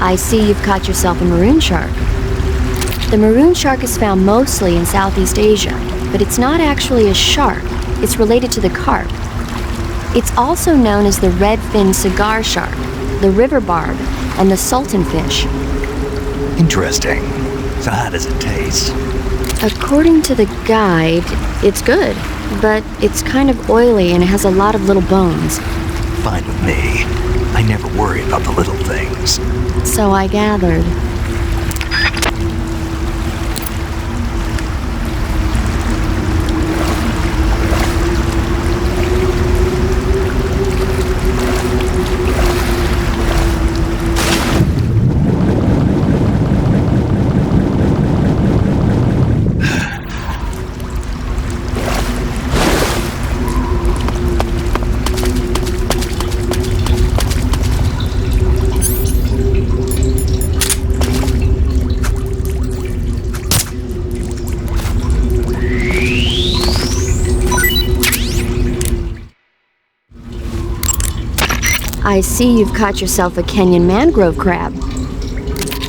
I see you've caught yourself a maroon shark. The maroon shark is found mostly in Southeast Asia, but it's not actually a shark. It's related to the carp. It's also known as the red-finned cigar shark, the river barb, and the sultan fish. Interesting. So how does it taste? According to the guide, it's good, but it's kind of oily and it has a lot of little bones. Fine with me. I never worry about the little things. So I gathered. I see you've caught yourself a Kenyan mangrove crab.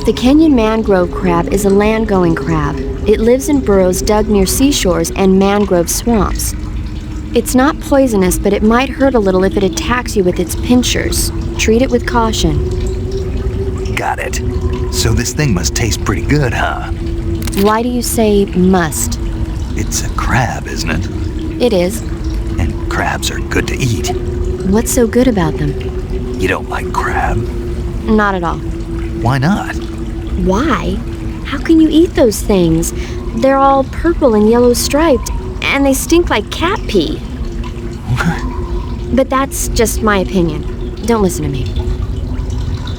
The Kenyan mangrove crab is a land-going crab. It lives in burrows dug near seashores and mangrove swamps. It's not poisonous, but it might hurt a little if it attacks you with its pincers. Treat it with caution. Got it. So this thing must taste pretty good, huh? Why do you say must? It's a crab, isn't it? It is. And crabs are good to eat. What's so good about them? You don't like crab? Not at all. Why not? Why? How can you eat those things? They're all purple and yellow striped, and they stink like cat pee. But that's just my opinion. Don't listen to me.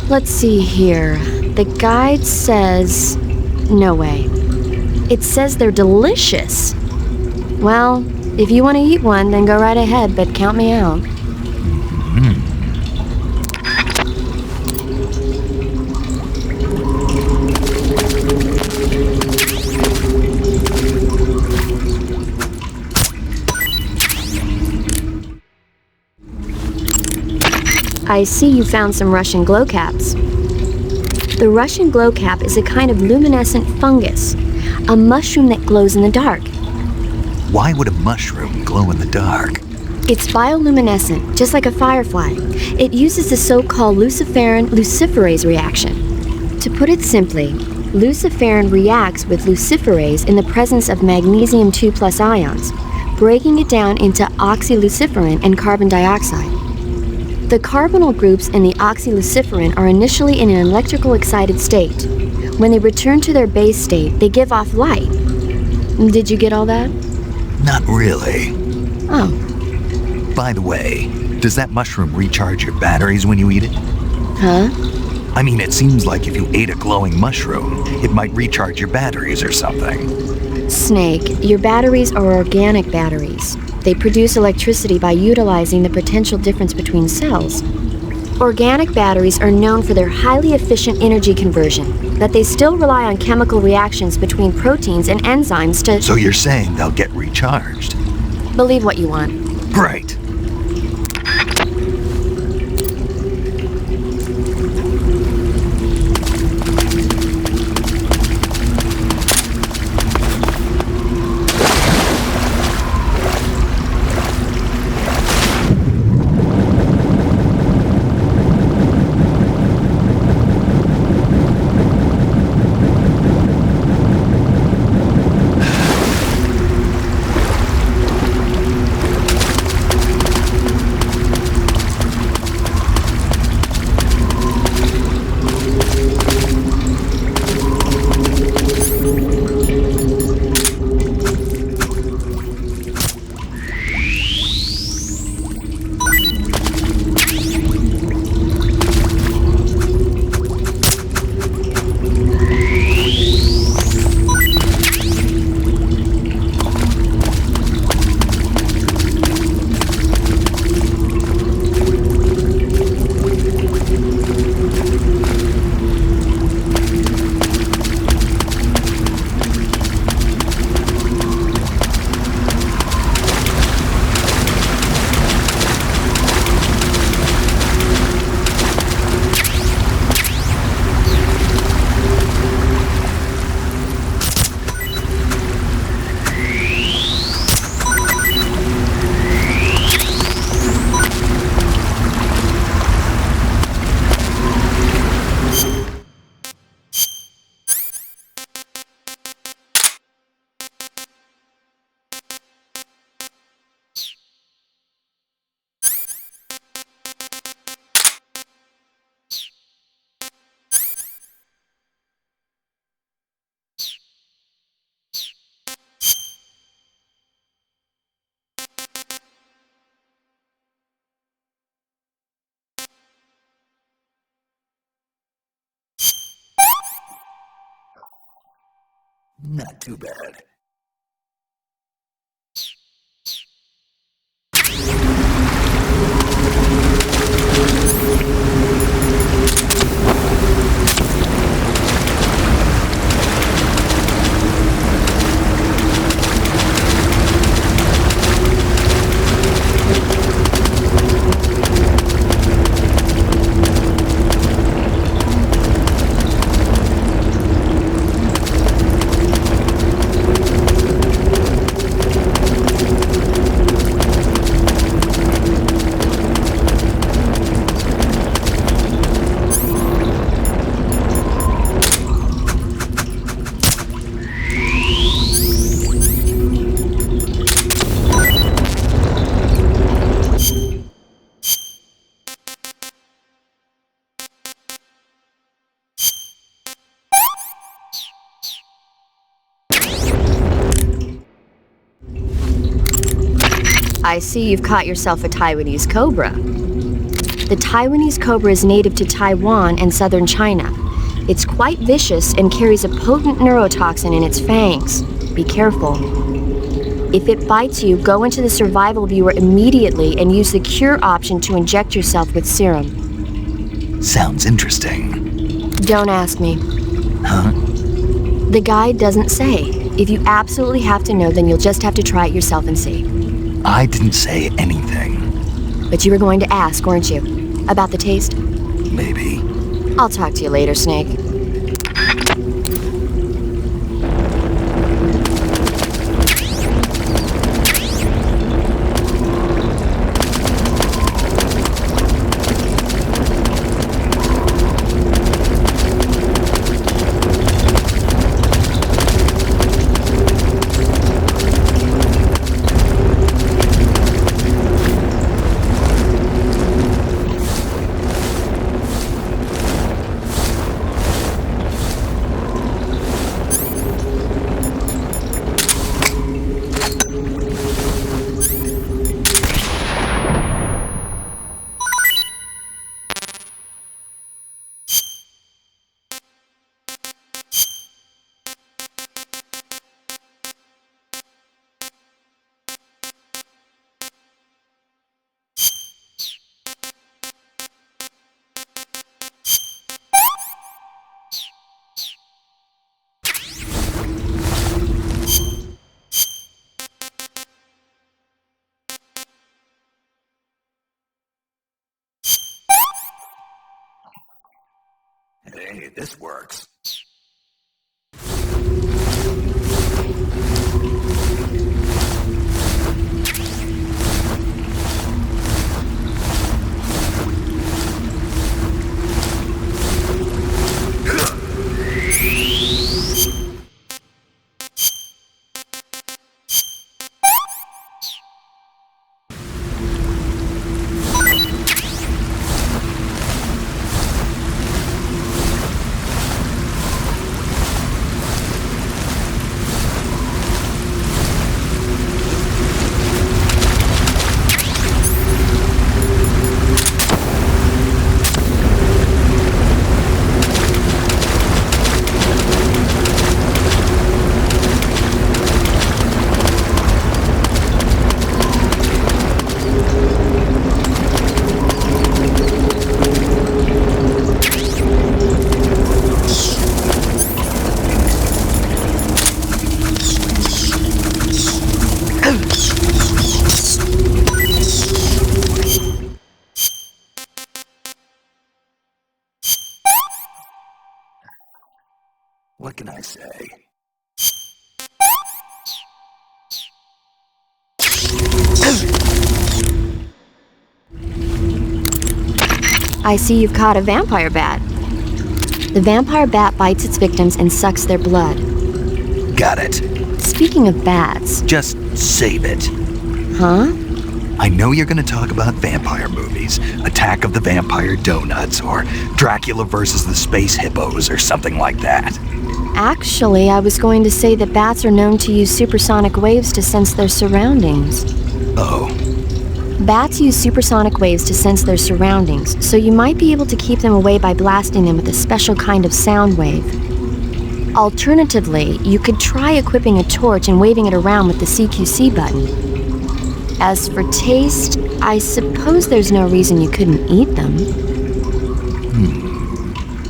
Let's see here. The guide says... no way. It says they're delicious. Well, if you want to eat one, then go right ahead, but count me out. I see you found some Russian glowcaps. The Russian glowcap is a kind of luminescent fungus, a mushroom that glows in the dark. Why would a mushroom glow in the dark? It's bioluminescent, just like a firefly. It uses the so-called luciferin-luciferase reaction. To put it simply, luciferin reacts with luciferase in the presence of magnesium 2+ ions, breaking it down into oxyluciferin and carbon dioxide. The carbonyl groups in the oxyluciferin are initially in an electrical excited state. When they return to their base state, they give off light. Did you get all that? Not really. Oh. By the way, does that mushroom recharge your batteries when you eat it? Huh? I mean, it seems like if you ate a glowing mushroom, it might recharge your batteries or something. Snake, your batteries are organic batteries. They produce electricity by utilizing the potential difference between cells. Organic batteries are known for their highly efficient energy conversion, but they still rely on chemical reactions between proteins and enzymes to... So you're saying they'll get recharged? Believe what you want. Right. Not too bad. I see you've caught yourself a Taiwanese cobra. The Taiwanese cobra is native to Taiwan and southern China. It's quite vicious and carries a potent neurotoxin in its fangs. Be careful. If it bites you, go into the survival viewer immediately and use the cure option to inject yourself with serum. Sounds interesting. Don't ask me. Huh? The guide doesn't say. If you absolutely have to know, then you'll just have to try it yourself and see. I didn't say anything. But you were going to ask, weren't you? About the taste? Maybe. I'll talk to you later, Snake. Hey, this works. What can I say? I see you've caught a vampire bat. The vampire bat bites its victims and sucks their blood. Got it. Speaking of bats... Just save it. Huh? I know you're going to talk about vampire movies, Attack of the Vampire Donuts, or Dracula versus the Space Hippos, or something like that. Actually, I was going to say that bats are known to use supersonic waves to sense their surroundings. Oh. Bats use supersonic waves to sense their surroundings, so you might be able to keep them away by blasting them with a special kind of sound wave. Alternatively, you could try equipping a torch and waving it around with the CQC button. As for taste, I suppose there's no reason you couldn't eat them.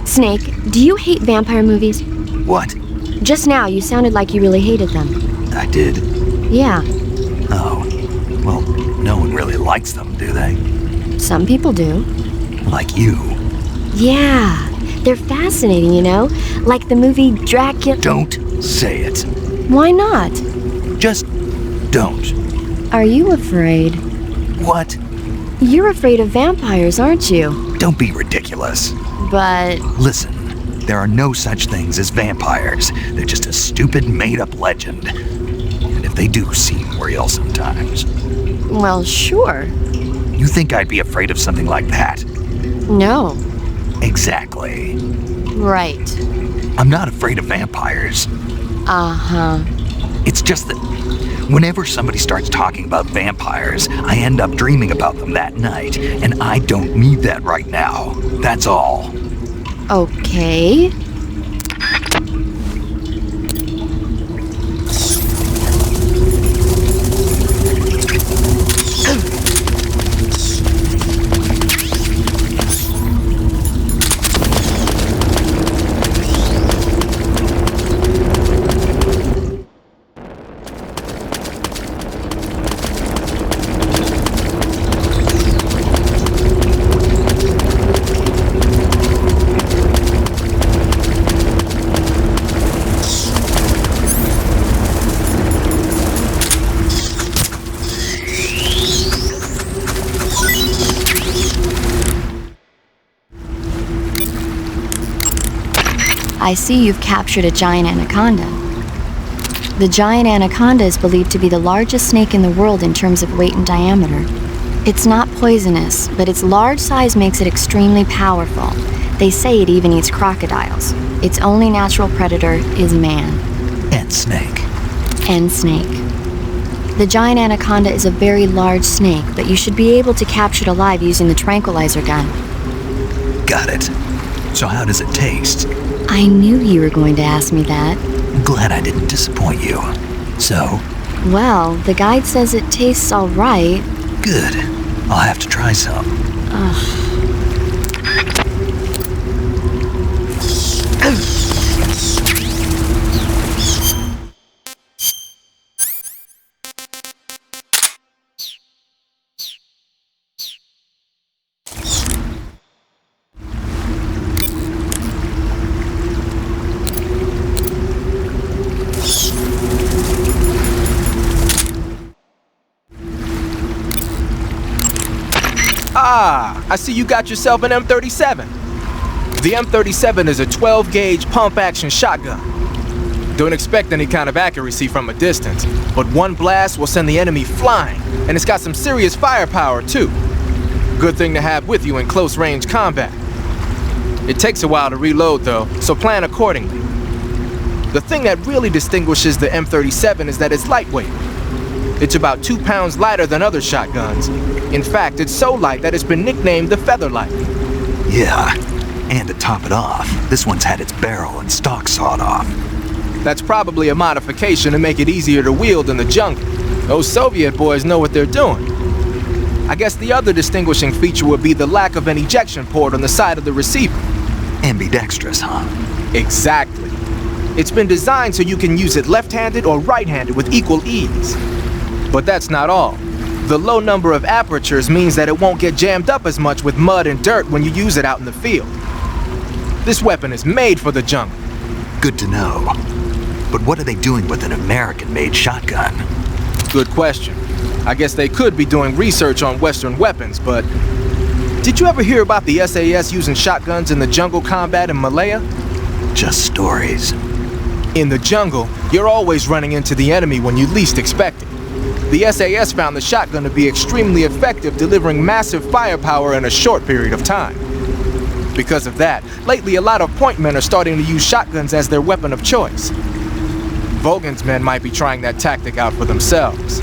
Snake, do you hate vampire movies? What? Just now, you sounded like you really hated them. I did? Yeah, Oh. Well, no one really likes them, do they? some people do. Like you. Yeah, they're fascinating, you know? Like the movie Dracula. Don't say it. Why not? Just don't. Are you afraid? What? You're afraid of vampires, aren't you? Don't be ridiculous. But Listen, there are no such things as vampires. They're just a stupid, made-up legend. And if they do seem real sometimes. well, sure. You think I'd be afraid of something like that? No. Exactly. Right. I'm not afraid of vampires. Uh-huh. It's just that whenever somebody starts talking about vampires, I end up dreaming about them that night, and I don't need that right now. That's all. Okay. I see you've captured a giant anaconda. The giant anaconda is believed to be the largest snake in the world in terms of weight and diameter. It's not poisonous, but its large size makes it extremely powerful. They say it even eats crocodiles. Its only natural predator is man. And snake. And snake. The giant anaconda is a very large snake, but you should be able to capture it alive using the tranquilizer gun. Got it. So how does it taste? I knew you were going to ask me that. I'm glad I didn't disappoint you. So, Well, the guide says it tastes all right. good. I'll have to try some. Ah, I see you got yourself an M37. The M37 is a 12-gauge pump-action shotgun. Don't expect any kind of accuracy from a distance, but one blast will send the enemy flying, and it's got some serious firepower too. Good thing to have with you in close-range combat. It takes a while to reload though, so plan accordingly. The thing that really distinguishes the M37 is that it's lightweight. It's about 2 pounds lighter than other shotguns. In fact, it's so light that it's been nicknamed the Featherlight. Yeah. And to top it off, this one's had its barrel and stock sawed off. That's probably a modification to make it easier to wield in the jungle. Those Soviet boys know what they're doing. I guess the other distinguishing feature would be the lack of an ejection port on the side of the receiver. Ambidextrous, huh? Exactly. It's been designed so you can use it left-handed or right-handed with equal ease. But that's not all. The low number of apertures means that it won't get jammed up as much with mud and dirt when you use it out in the field. This weapon is made for the jungle. Good to know. But what are they doing with an American-made shotgun? Good question. I guess they could be doing research on Western weapons, but did you ever hear about the SAS using shotguns in the jungle combat in Malaya? Just stories. In the jungle, you're always running into the enemy when you least expect it. The SAS found the shotgun to be extremely effective, delivering massive firepower in a short period of time. Because of that, lately a lot of point men are starting to use shotguns as their weapon of choice. Vogan's men might be trying that tactic out for themselves.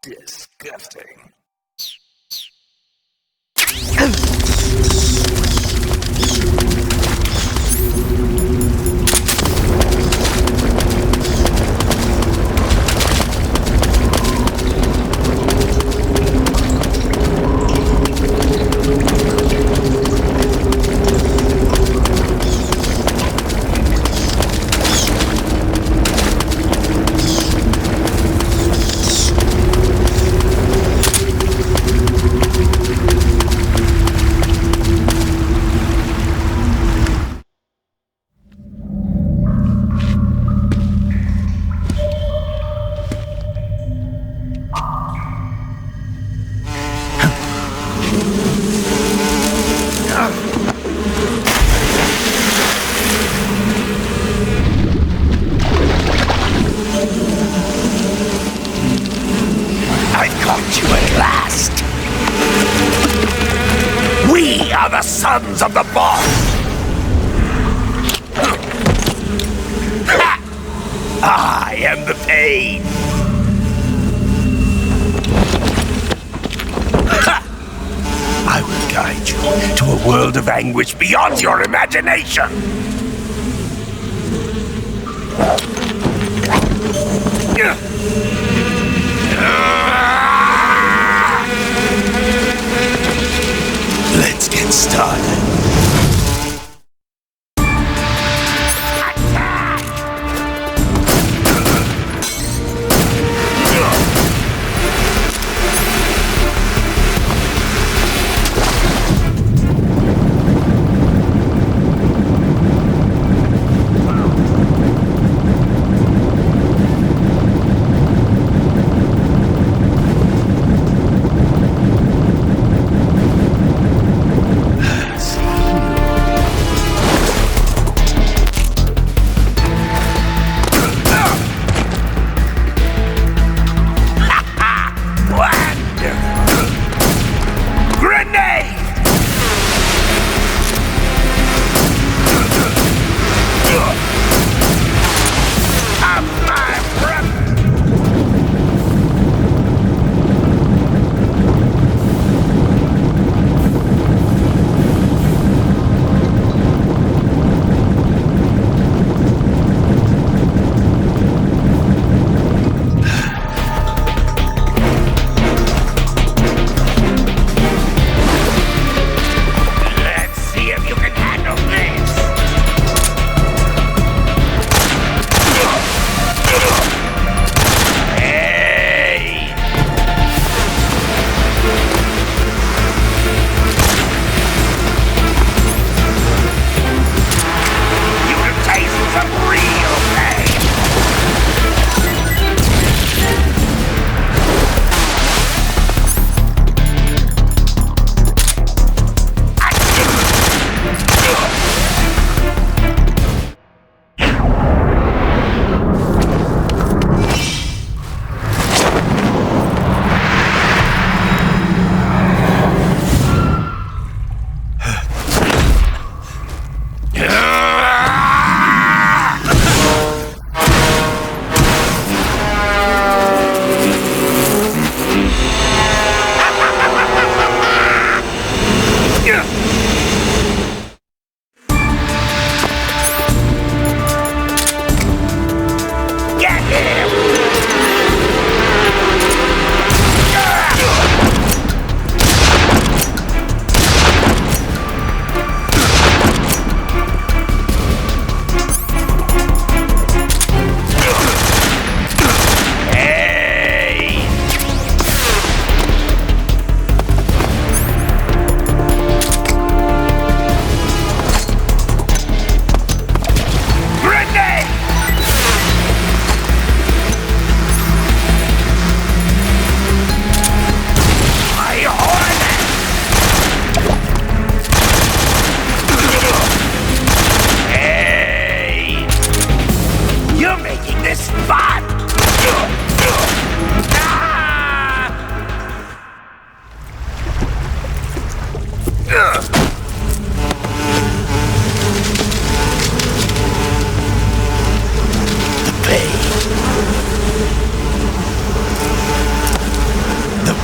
Disgusting. I caught you at last. We are the sons of the boss. Ha! I am the pain. Ha! I will guide you to a world of anguish beyond your imagination. Let's get started.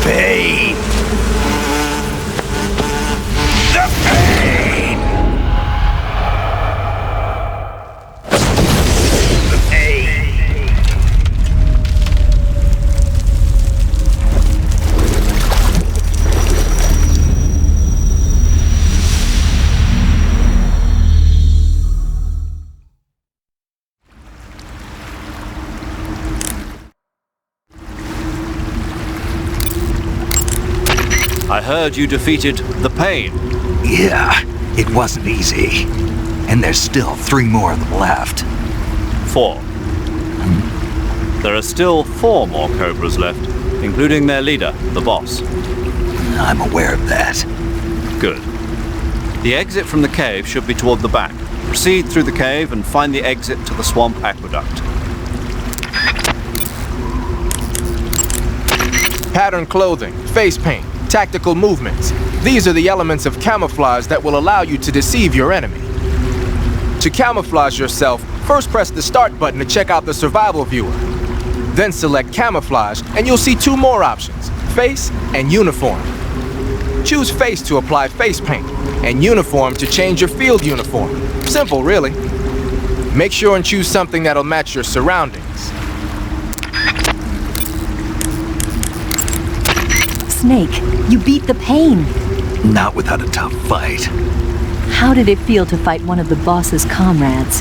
pain! The pain! The pain! I heard you defeated the Pain. Yeah, it wasn't easy. And there's still 3 more of them left. 4. There are still 4 more Cobras left, including their leader, the boss. I'm aware of that. Good. The exit from the cave should be toward the back. Proceed through the cave and find the exit to the swamp aqueduct. Pattern clothing, face paint, tactical movements. These are the elements of camouflage that will allow you to deceive your enemy. To camouflage yourself, first press the start button to check out the survival viewer. Then select camouflage and you'll see 2 more options, face and uniform. Choose face to apply face paint and uniform to change your field uniform. Simple, really. Make sure and choose something that'll match your surroundings. Snake, you beat the Pain. Not without a tough fight. How did it feel to fight one of the boss's comrades?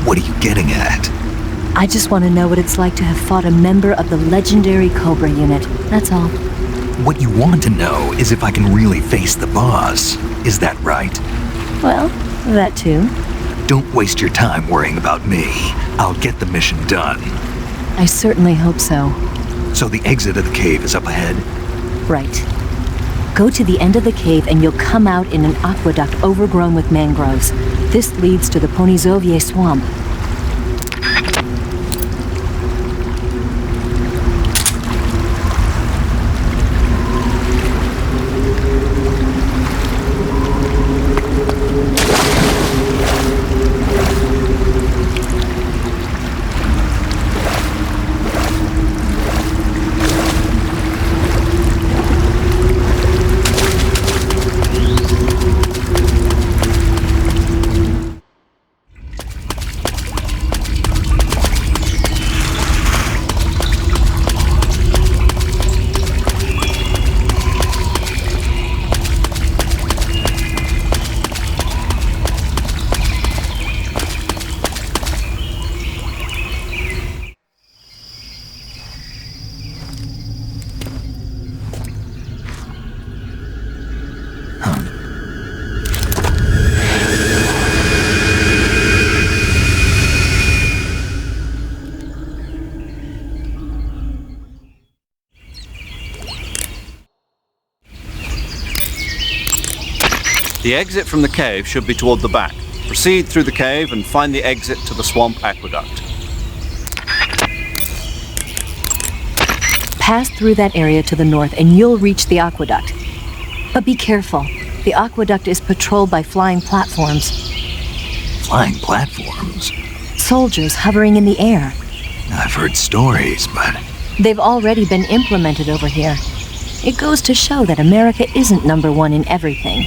What are you getting at? I just want to know what it's like to have fought a member of the legendary Cobra unit. That's all. What you want to know is if I can really face the boss. Is that right? Well, that too. Don't waste your time worrying about me. I'll get the mission done. I certainly hope so. So the exit of the cave is up ahead? Right. Go to the end of the cave and you'll come out in an aqueduct overgrown with mangroves. This leads to the Ponyzovier swamp. The exit from the cave should be toward the back. Proceed through the cave and find the exit to the swamp aqueduct. Pass through that area to the north and you'll reach the aqueduct. But be careful. The aqueduct is patrolled by flying platforms. Flying platforms? Soldiers hovering in the air. I've heard stories, but... They've already been implemented over here. It goes to show that America isn't number 1 in everything.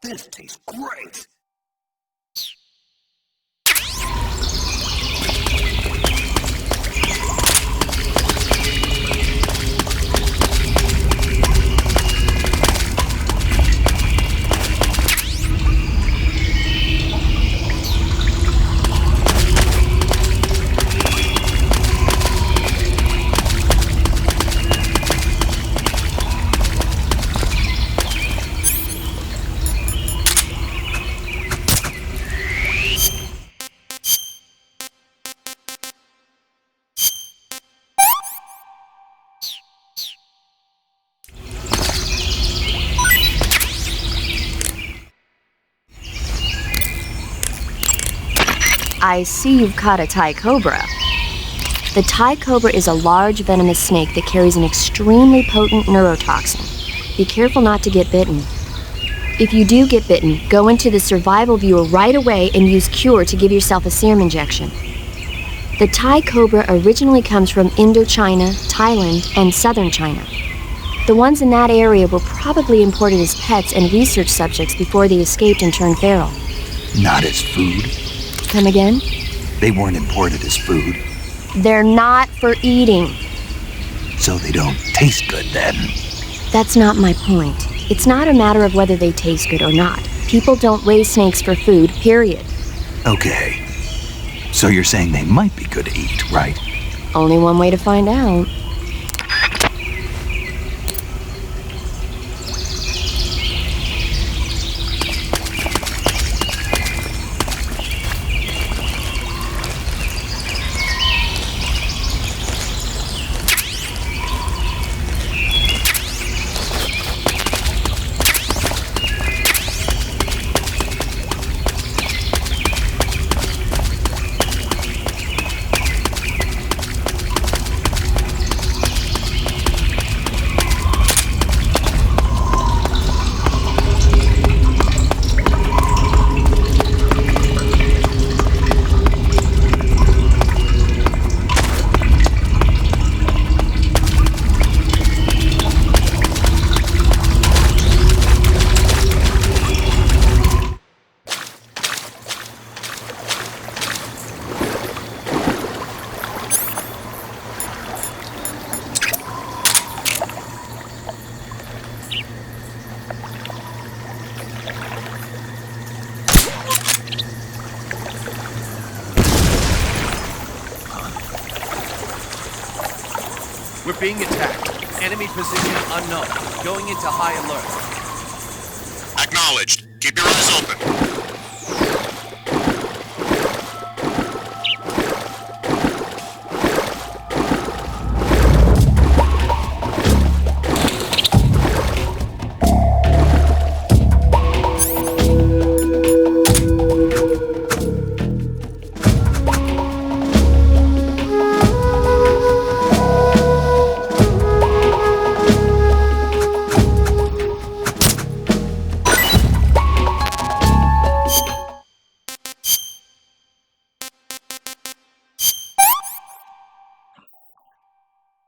This tastes great! I see you've caught a Thai cobra. The Thai cobra is a large venomous snake that carries an extremely potent neurotoxin. Be careful not to get bitten. If you do get bitten, go into the survival viewer right away and use Cure to give yourself a serum injection. The Thai cobra originally comes from Indochina, Thailand, and southern China. The ones in that area were probably imported as pets and research subjects before they escaped and turned feral. Not as food. Come again? They weren't imported as food, They're not for eating. so they don't taste good then. That's not my point. It's not a matter of whether they taste good or not. People don't raise snakes for food, period. Okay. So you're saying they might be good to eat, right? Only one way to find out. We're being attacked. Enemy position unknown. Going into high alert. Acknowledged. Keep your eyes open.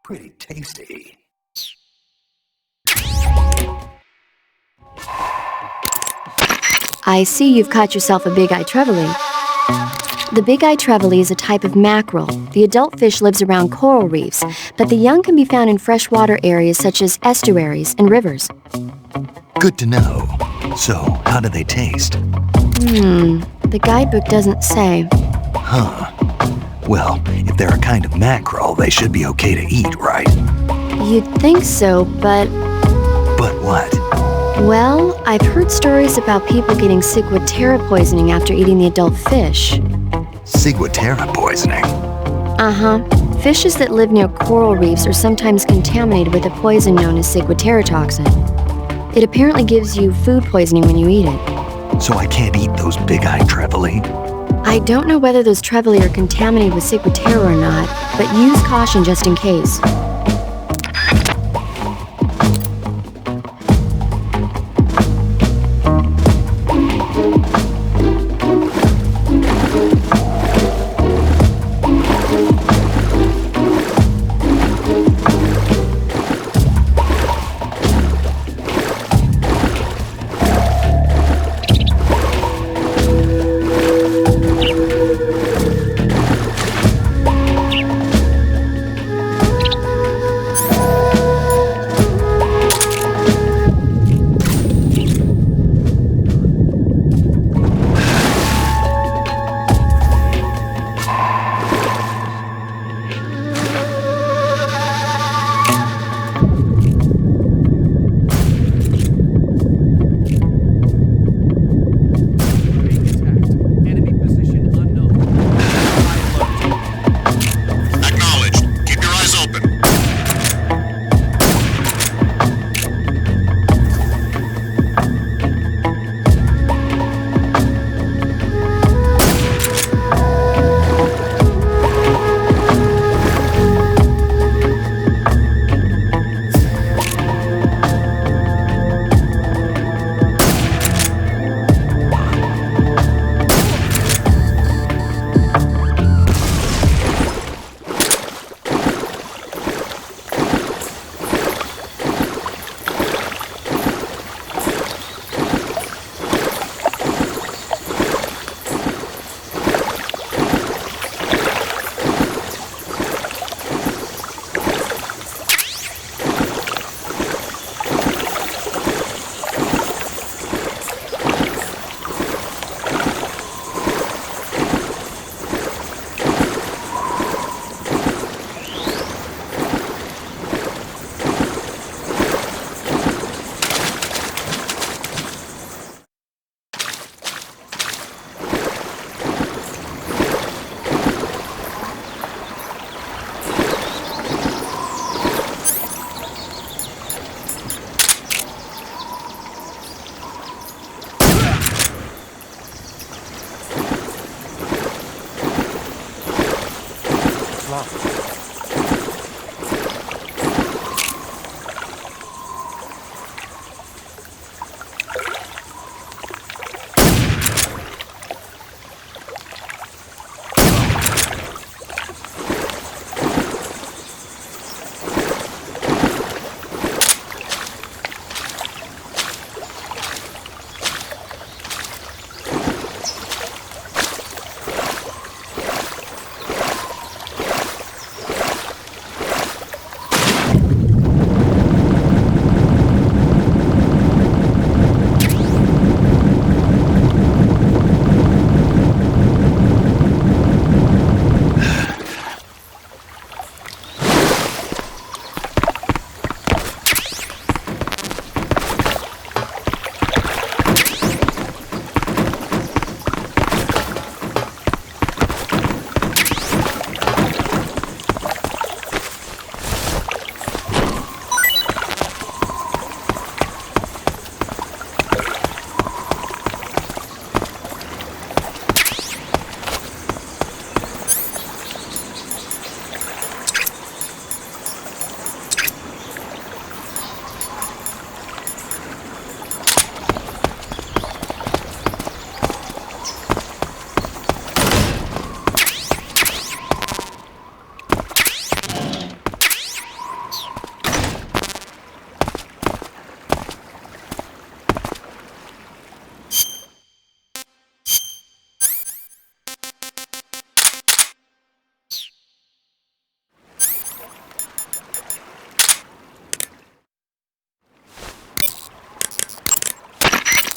Pretty tasty. I see you've caught yourself a big-eye trevally. The big-eye trevally is a type of mackerel. The adult fish lives around coral reefs, but the young can be found in freshwater areas such as estuaries and rivers. Good to know. So, how do they taste? The guidebook doesn't say. Huh. Well, if they're a kind of mackerel, they should be okay to eat, right? You'd think so, but... But what? Well, I've heard stories about people getting ciguatera poisoning after eating the adult fish. Ciguatera poisoning. Uh-huh. Fishes that live near coral reefs are sometimes contaminated with a poison known as ciguatera toxin. It apparently gives you food poisoning when you eat it. So I can't eat those big-eyed trevally? I don't know whether those trevally are contaminated with ciguatera or not, but use caution just in case. long.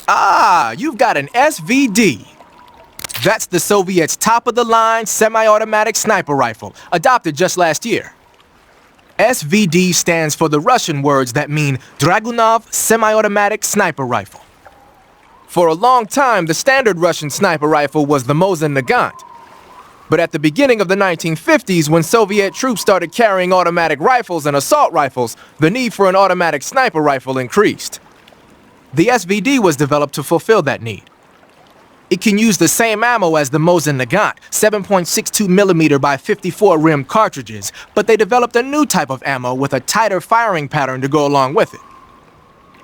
Ah, you've got an SVD. That's the Soviets' top-of-the-line semi-automatic sniper rifle, adopted just last year. SVD stands for the Russian words that mean Dragunov Semi-Automatic Sniper Rifle. For a long time, the standard Russian sniper rifle was the Mosin Nagant. But at the beginning of the 1950s, when Soviet troops started carrying automatic rifles and assault rifles, the need for an automatic sniper rifle increased. The SVD was developed to fulfill that need. It can use the same ammo as the Mosin Nagant, 7.62mm by 54 rim cartridges, but they developed a new type of ammo with a tighter firing pattern to go along with it.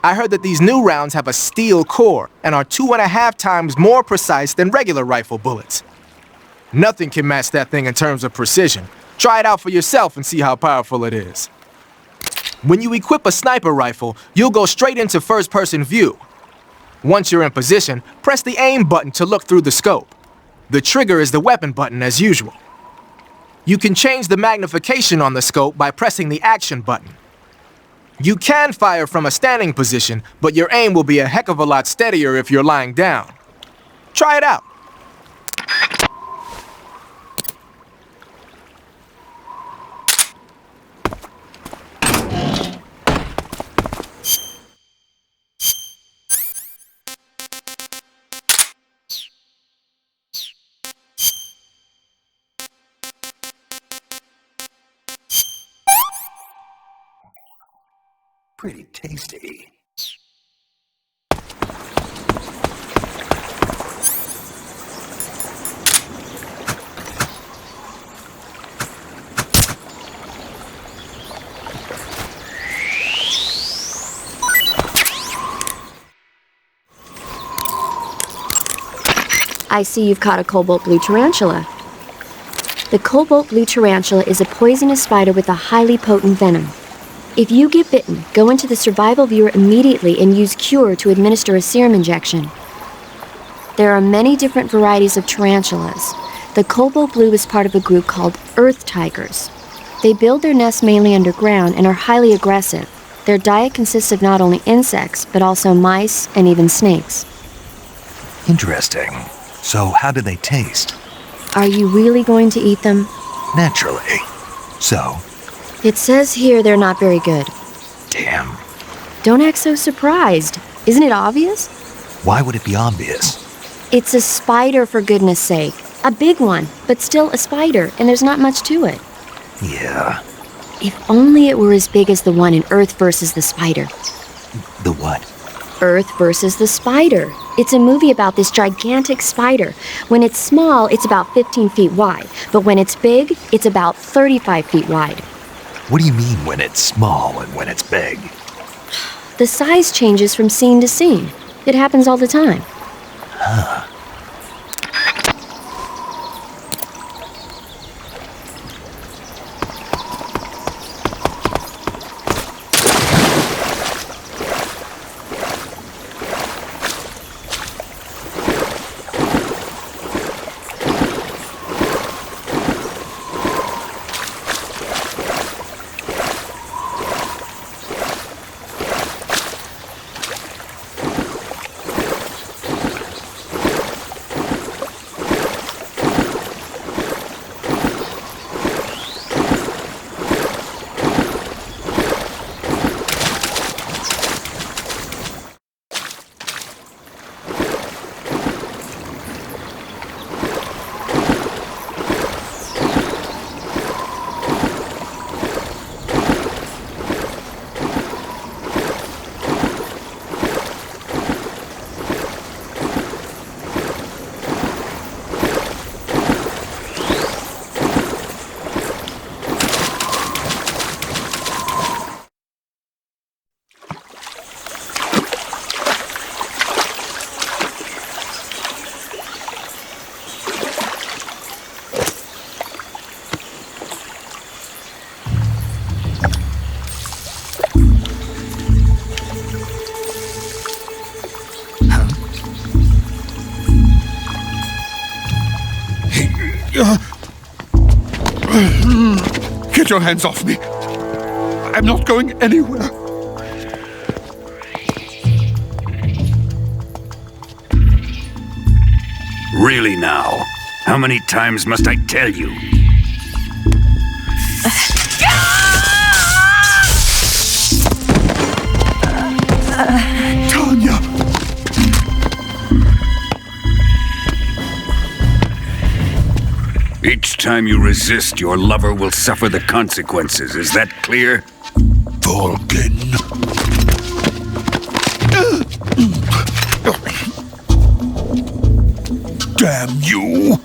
I heard that these new rounds have a steel core and are 2.5 times more precise than regular rifle bullets. Nothing can match that thing in terms of precision. Try it out for yourself and see how powerful it is. When you equip a sniper rifle, you'll go straight into first-person view. Once you're in position, press the aim button to look through the scope. The trigger is the weapon button as usual. You can change the magnification on the scope by pressing the action button. You can fire from a standing position, but your aim will be a heck of a lot steadier if you're lying down. Try it out. Pretty tasty. I see you've caught a cobalt blue tarantula. The cobalt blue tarantula is a poisonous spider with a highly potent venom. If you get bitten, go into the survival viewer immediately and use Cure to administer a serum injection. There are many different varieties of tarantulas. The cobalt blue is part of a group called earth tigers. They build their nests mainly underground and are highly aggressive. Their diet consists of not only insects, but also mice and even snakes. Interesting. So how do they taste? Are you really going to eat them? Naturally. So? It says here they're not very good. Damn. Don't act so surprised. Isn't it obvious? Why would it be obvious? It's a spider, for goodness sake. A big one, but still a spider, and there's not much to it. Yeah. If only it were as big as the one in Earth versus the Spider. The what? Earth versus the Spider. It's a movie about this gigantic spider. When it's small, it's about 15 feet wide, but when it's big, it's about 35 feet wide. What do you mean when it's small and when it's big? The size changes from scene to scene. It happens all the time. Get your hands off me. I'm not going anywhere. Really now? How many times must I tell you? Tanya! Each time you resist, your lover will suffer the consequences. Is that clear? Vulcan. Damn you!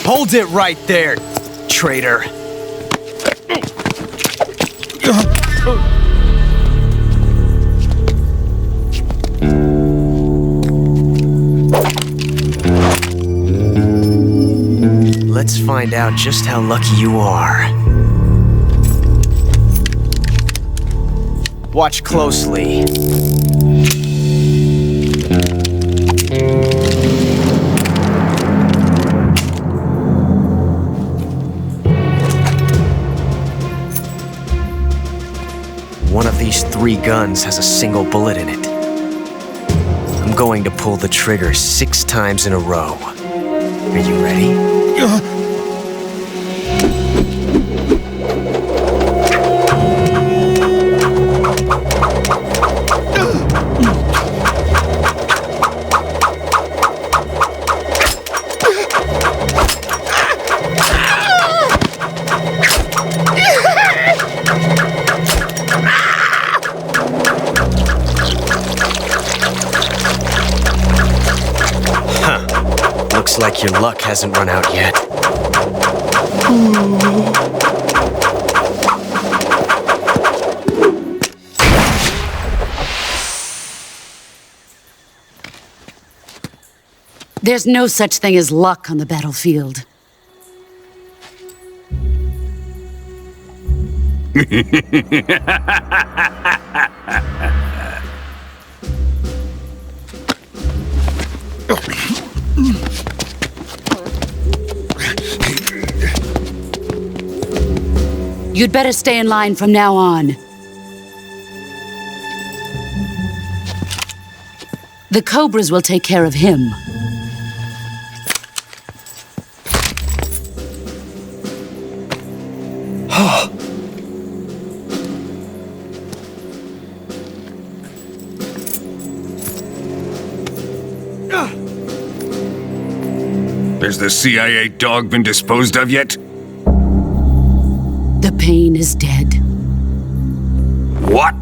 Hold it right there, traitor. Let's find out just how lucky you are. Watch closely. One of these 3 guns has a single bullet in it. I'm going to pull the trigger 6 times in a row. Are you ready? Looks like your luck hasn't run out yet. There's no such thing as luck on the battlefield. You'd better stay in line from now on. The Cobras will take care of him. Has the CIA dog been disposed of yet? The pain is dead. What?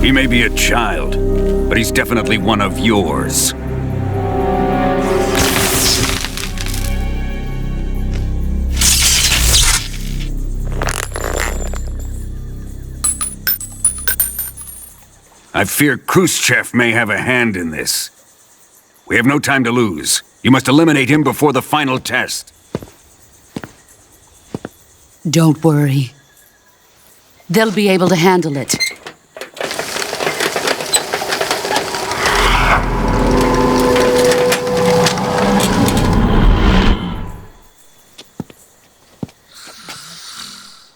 He may be a child, but he's definitely one of yours. I fear Khrushchev may have a hand in this. We have no time to lose. You must eliminate him before the final test. Don't worry. They'll be able to handle it.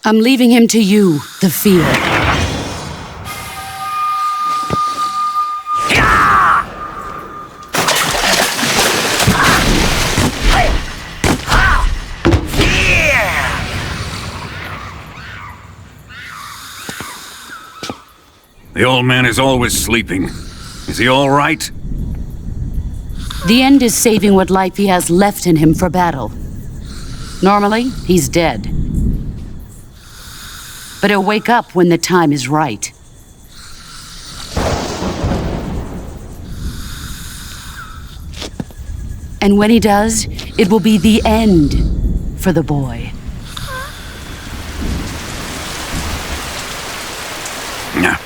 I'm leaving him to you, the field. The old man is always sleeping. Is he all right? The end is saving what life he has left in him for battle. Normally, he's dead. But he'll wake up when the time is right. And when he does, it will be the end for the boy. Yeah.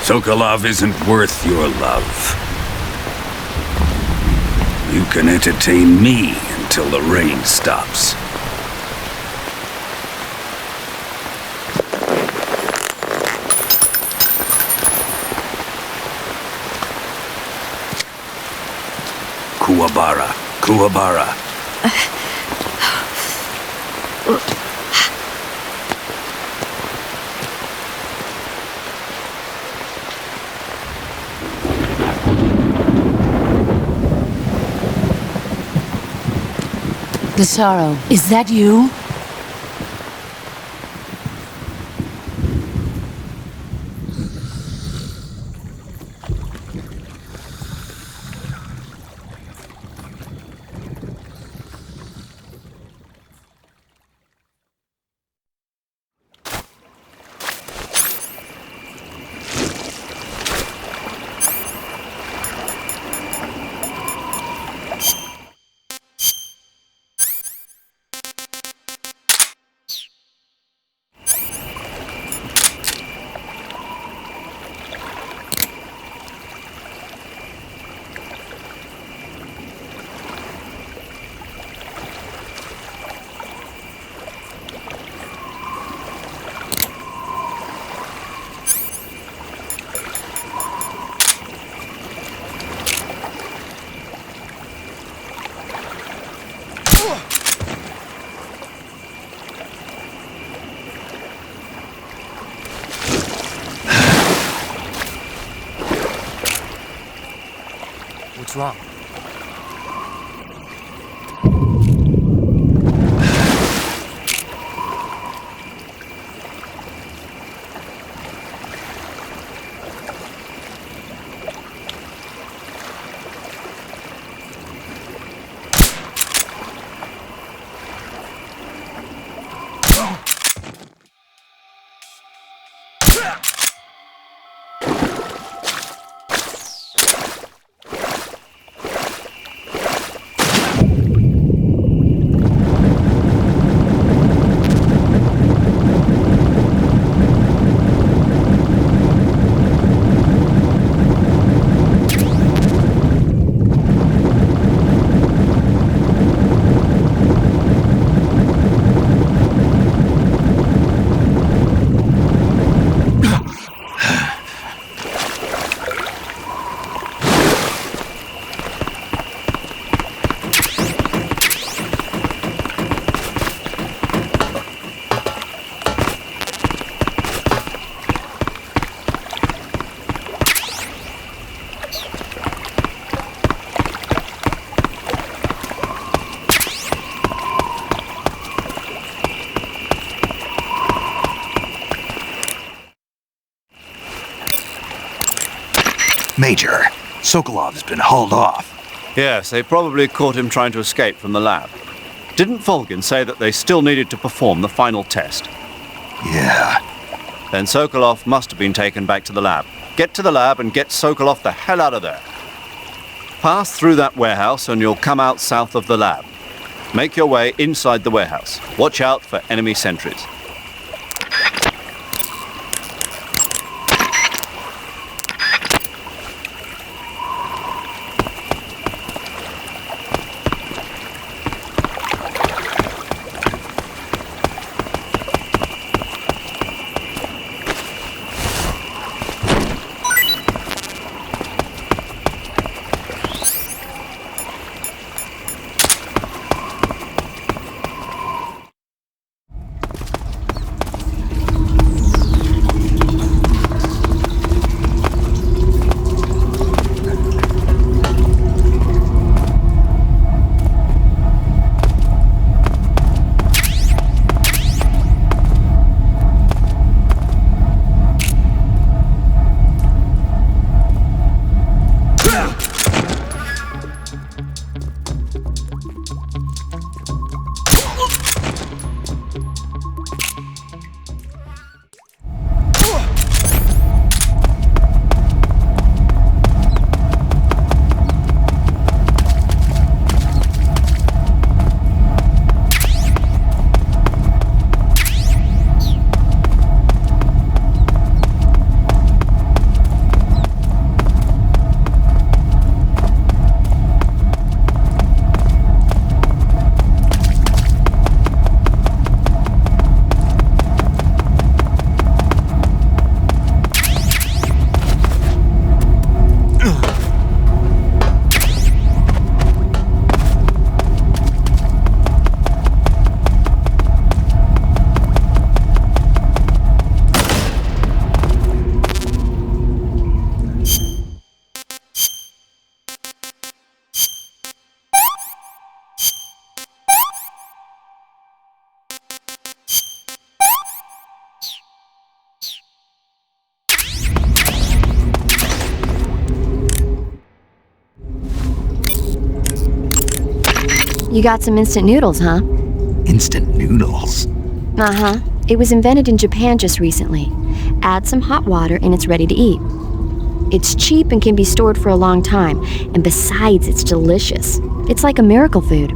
Sokolov isn't worth your love. You can entertain me until the rain stops. Kuwabara, Kuwabara. The Sorrow, is that you? What's wrong? Major, Sokolov's been hauled off. Yes, they probably caught him trying to escape from the lab. Didn't Volgin say that they still needed to perform the final test? Yeah. Then Sokolov must have been taken back to the lab. Get to the lab and get Sokolov the hell out of there. Pass through that warehouse and you'll come out south of the lab. Make your way inside the warehouse. Watch out for enemy sentries. You got some instant noodles, huh? Instant noodles? Uh-huh. It was invented in Japan just recently. Add some hot water and it's ready to eat. It's cheap and can be stored for a long time, and besides, it's delicious. It's like a miracle food.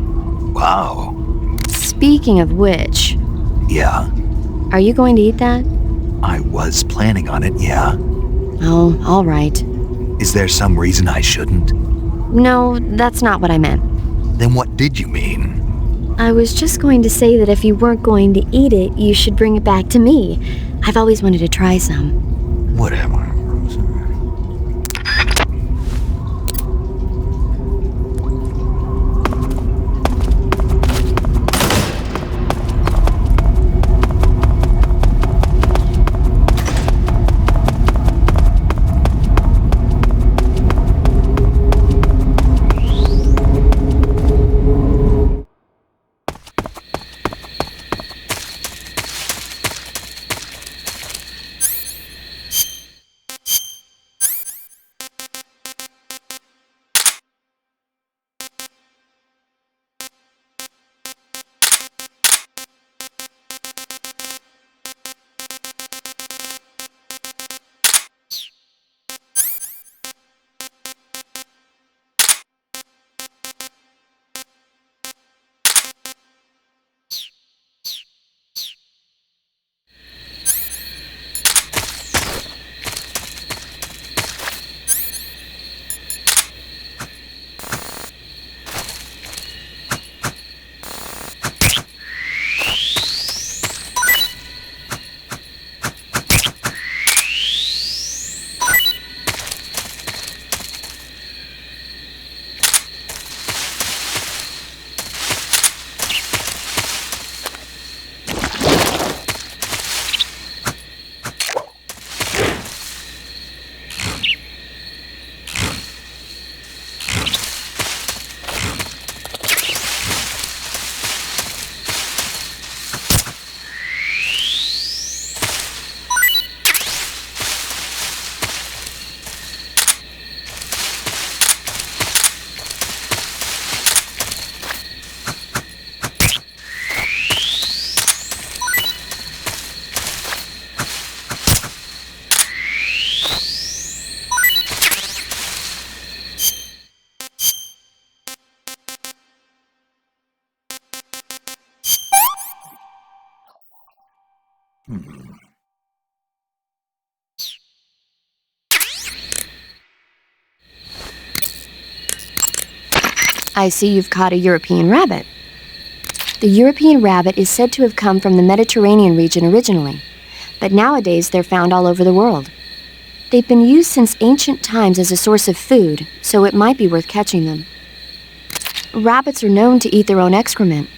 Wow. Speaking of which... Yeah? Are you going to eat that? I was planning on it, yeah. Oh, all right. Is there some reason I shouldn't? No, that's not what I meant. Then what did you mean? I was just going to say that if you weren't going to eat it, you should bring it back to me. I've always wanted to try some. Whatever. I see you've caught a European rabbit. The European rabbit is said to have come from the Mediterranean region originally, but nowadays they're found all over the world. They've been used since ancient times as a source of food, so it might be worth catching them. Rabbits are known to eat their own excrement.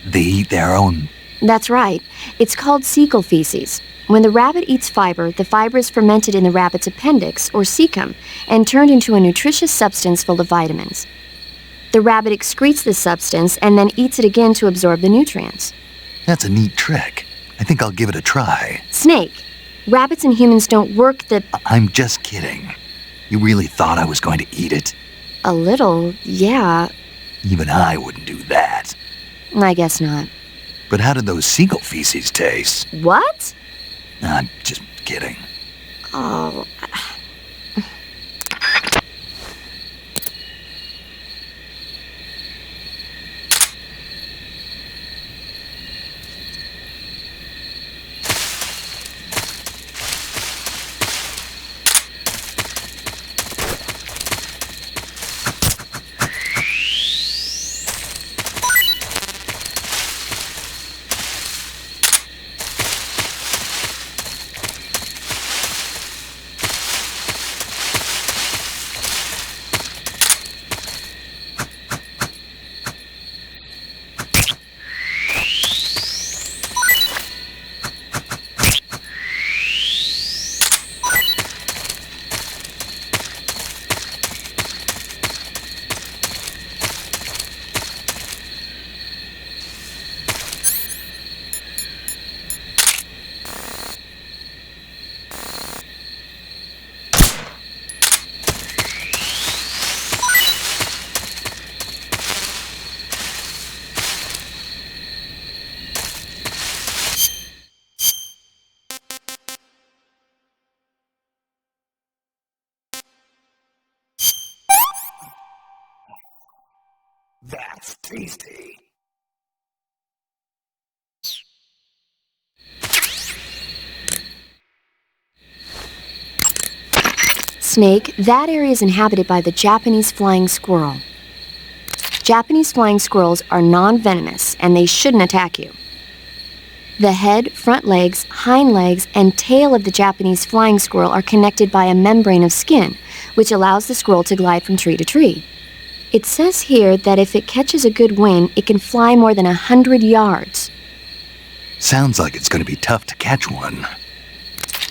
They eat their own... That's right. It's called cecal feces. When the rabbit eats fiber, the fiber is fermented in the rabbit's appendix, or cecum, and turned into a nutritious substance full of vitamins. The rabbit excretes this substance and then eats it again to absorb the nutrients. That's a neat trick. I think I'll give it a try. Snake, rabbits and humans don't work the... I'm just kidding. You really thought I was going to eat it? A little, yeah. Even I wouldn't do that. I guess not. But how did those seagull feces taste? What? I'm just kidding. Oh... That's tasty. Snake, that area is inhabited by the Japanese flying squirrel. Japanese flying squirrels are non-venomous and they shouldn't attack you. The head, front legs, hind legs, and tail of the Japanese flying squirrel are connected by a membrane of skin, which allows the squirrel to glide from tree to tree. It says here that if it catches a good wind, it can fly more than 100 yards. Sounds like it's going to be tough to catch one.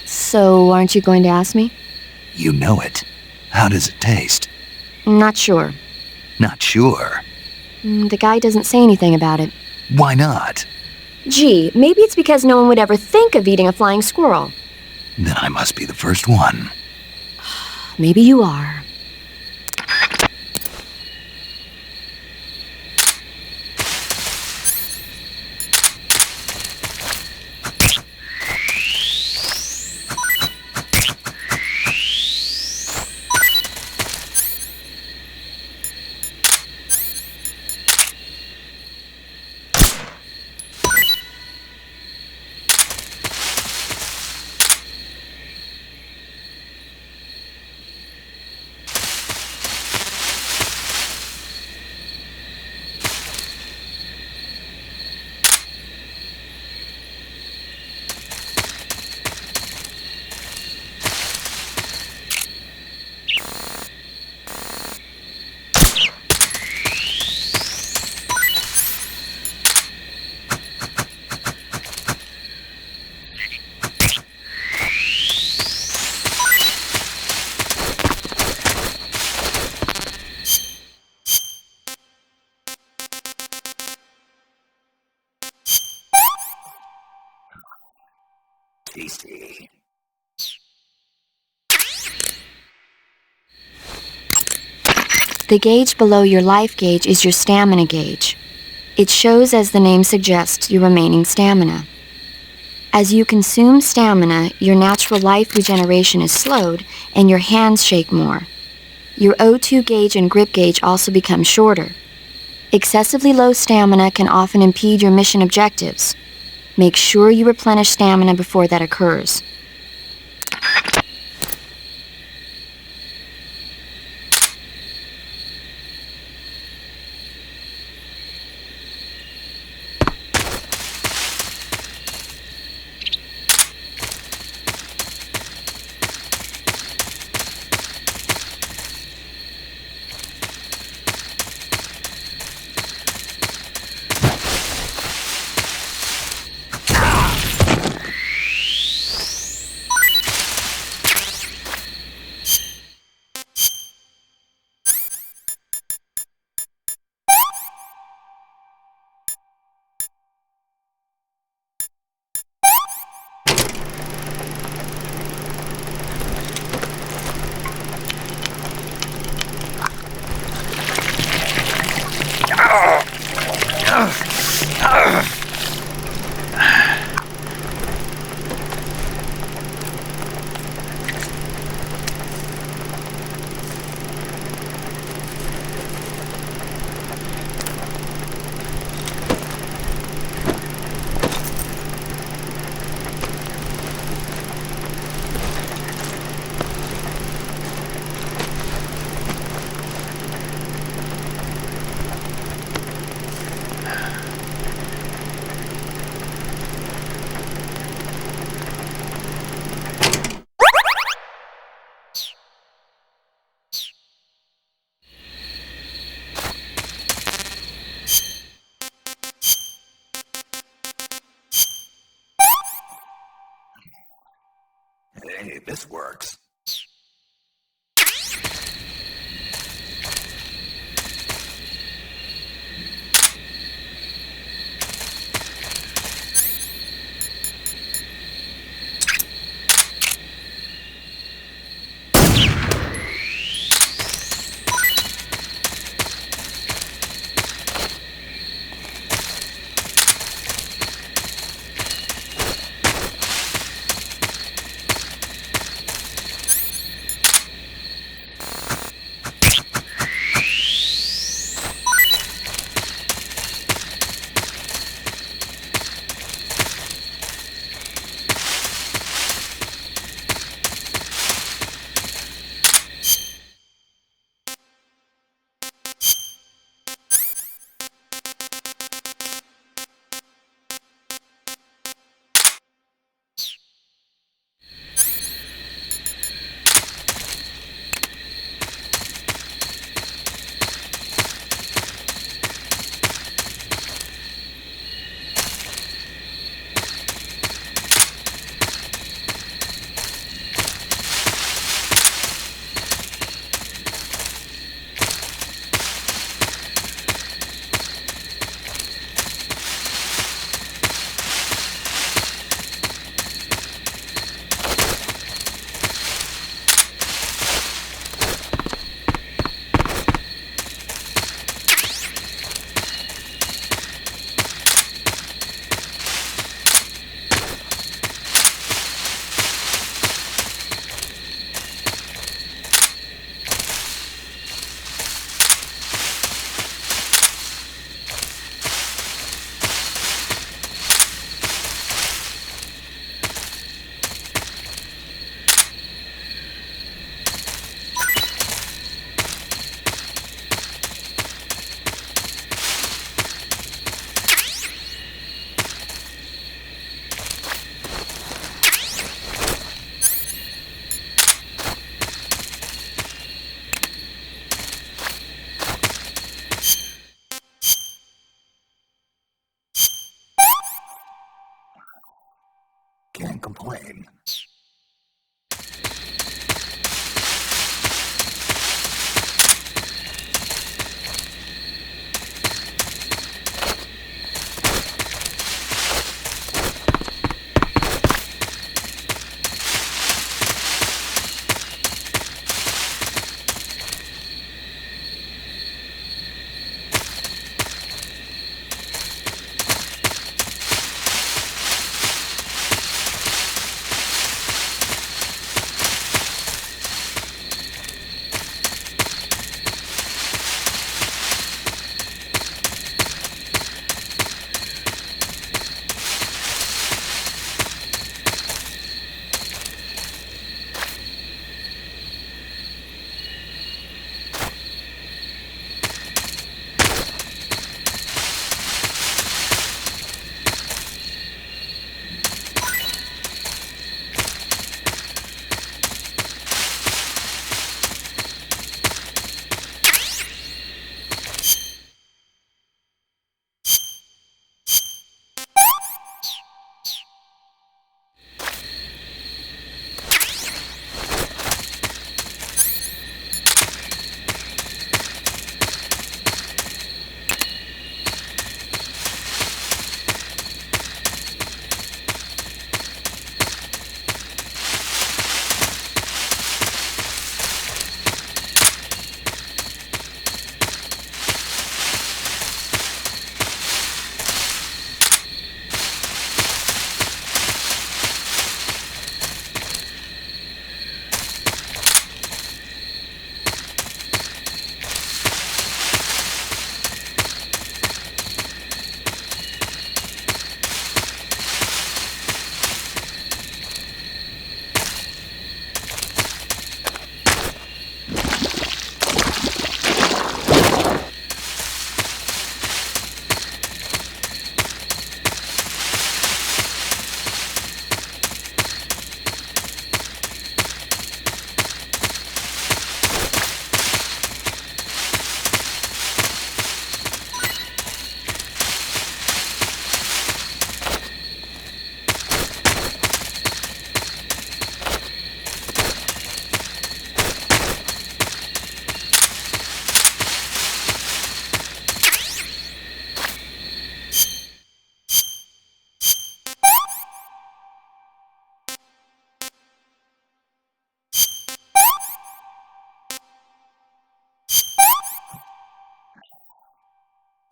So, aren't you going to ask me? You know it. How does it taste? Not sure. Not sure. The guy doesn't say anything about it. Why not? Gee, maybe it's because no one would ever think of eating a flying squirrel. Then I must be the first one. Maybe you are. Tasty. The gauge below your life gauge is your stamina gauge. It shows, as the name suggests, your remaining stamina. As you consume stamina, your natural life regeneration is slowed and your hands shake more. Your O2 gauge and grip gauge also become shorter. Excessively low stamina can often impede your mission objectives. Make sure you replenish stamina before that occurs. Hey, this works. Can't complain.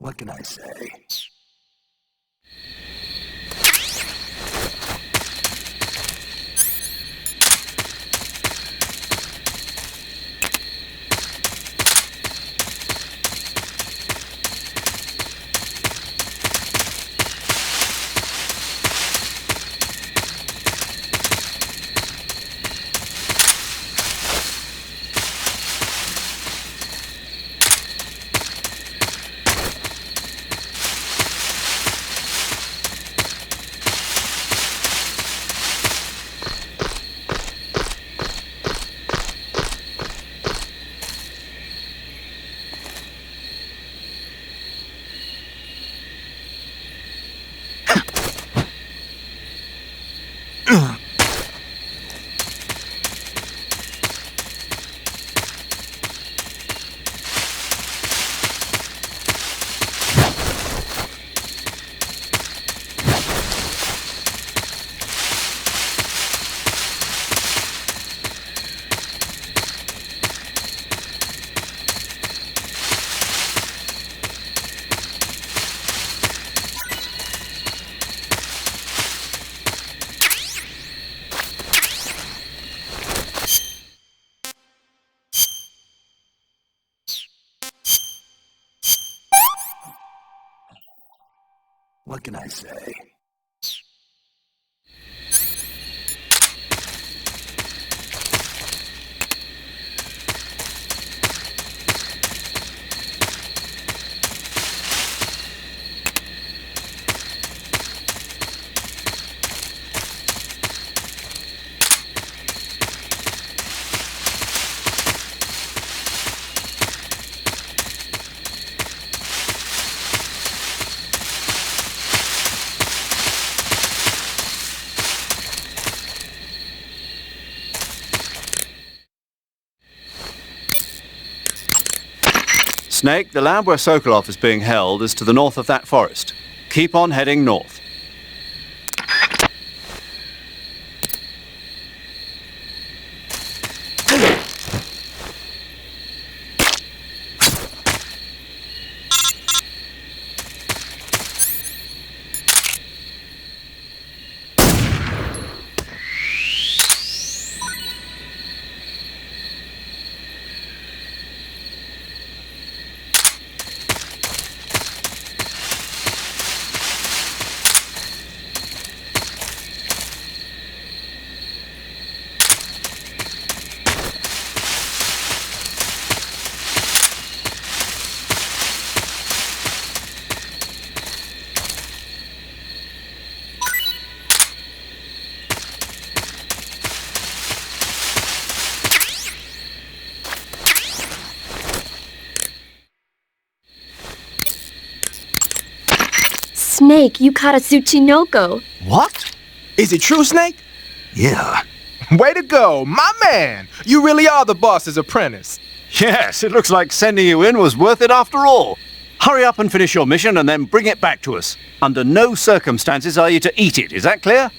What can I say? What can I say? Snake, the lab where Sokolov is being held is to the north of that forest. Keep on heading north. Snake, you caught a Tsuchinoko. What? Is it true, Snake? Yeah. Way to go, my man! You really are the boss's apprentice. Yes, it looks like sending you in was worth it after all. Hurry up and finish your mission and then bring it back to us. Under no circumstances are you to eat it, is that clear?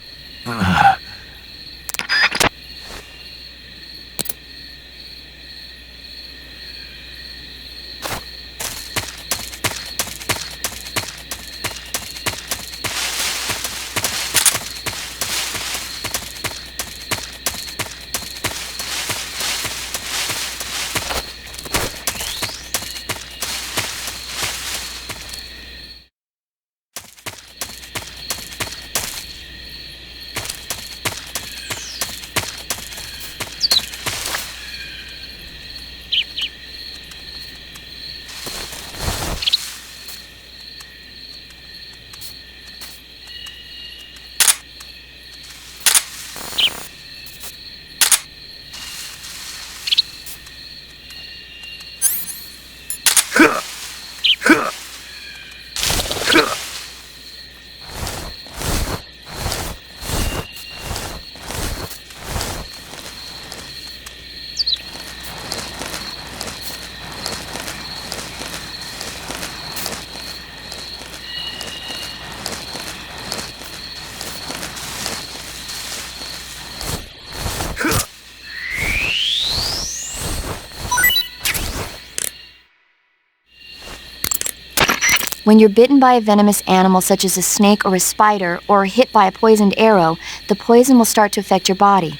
When you're bitten by a venomous animal such as a snake or a spider, or hit by a poisoned arrow, the poison will start to affect your body.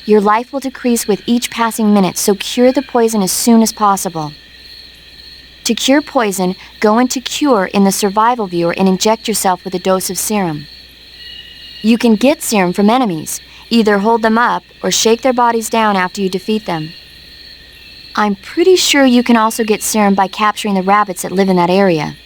Your life will decrease with each passing minute, so cure the poison as soon as possible. To cure poison, go into Cure in the survival viewer and inject yourself with a dose of serum. You can get serum from enemies. Either hold them up or shake their bodies down after you defeat them. I'm pretty sure you can also get serum by capturing the rabbits that live in that area.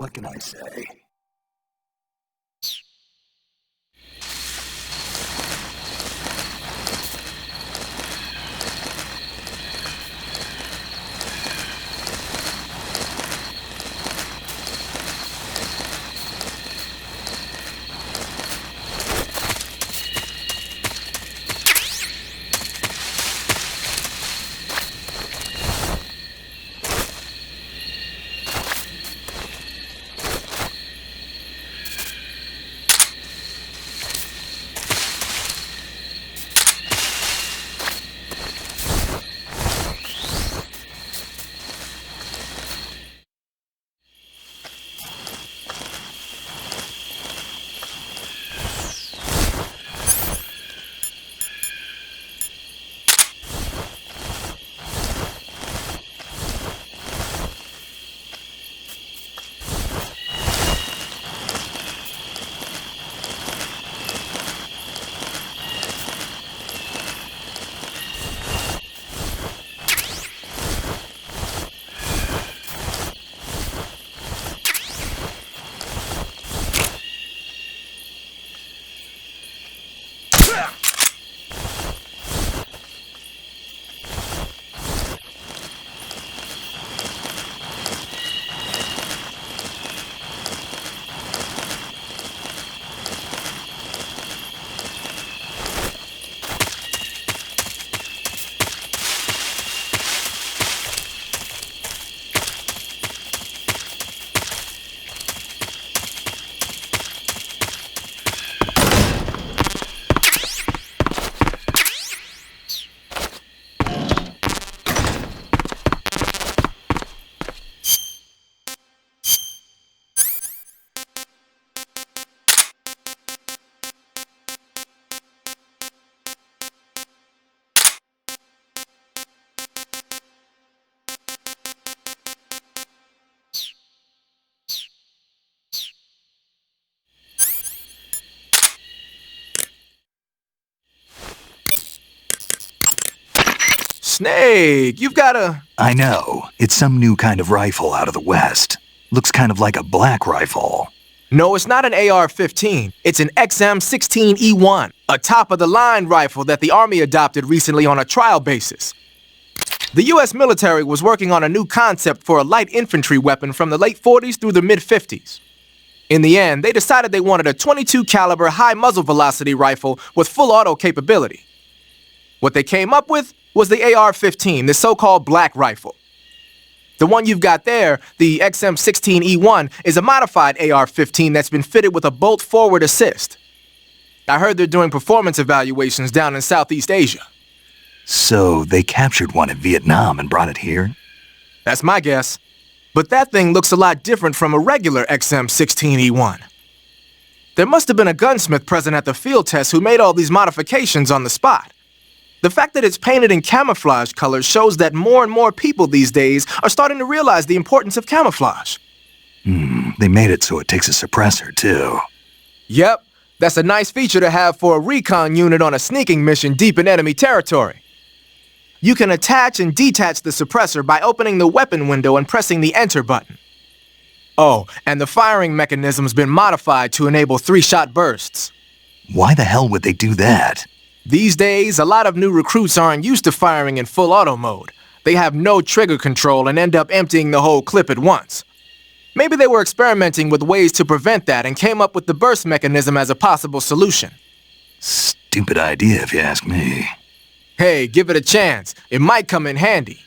What can I say? Snake, you've got a... I know. It's some new kind of rifle out of the West. Looks kind of like a black rifle. No, it's not an AR-15. It's an XM16E1, a top-of-the-line rifle that the Army adopted recently on a trial basis. The U.S. military was working on a new concept for a light infantry weapon from the late 40s through the mid-50s. In the end, they decided they wanted a .22 caliber high muzzle velocity rifle with full auto capability. What they came up with was the AR-15, the so-called black rifle. The one you've got there, the XM16E1, is a modified AR-15 that's been fitted with a bolt forward assist. I heard they're doing performance evaluations down in Southeast Asia. So they captured one in Vietnam and brought it here? That's my guess. But that thing looks a lot different from a regular XM16E1. There must have been a gunsmith present at the field test who made all these modifications on the spot. The fact that it's painted in camouflage colors shows that more and more people these days are starting to realize the importance of camouflage. They made it so it takes a suppressor, too. Yep, that's a nice feature to have for a recon unit on a sneaking mission deep in enemy territory. You can attach and detach the suppressor by opening the weapon window and pressing the enter button. Oh, and the firing mechanism's been modified to enable 3-shot bursts. Why the hell would they do that? These days, a lot of new recruits aren't used to firing in full auto mode. They have no trigger control and end up emptying the whole clip at once. Maybe they were experimenting with ways to prevent that and came up with the burst mechanism as a possible solution. Stupid idea, if you ask me. Hey, give it a chance. It might come in handy.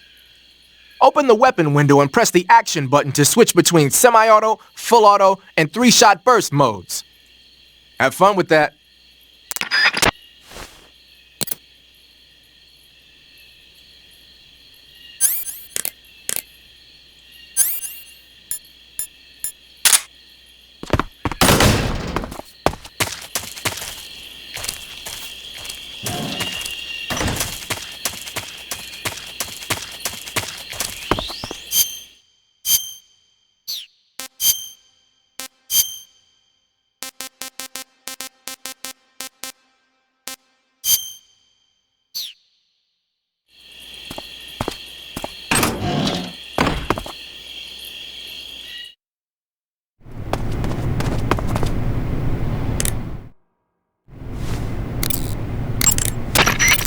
Open the weapon window and press the action button to switch between semi-auto, full auto, and 3-shot burst modes. Have fun with that.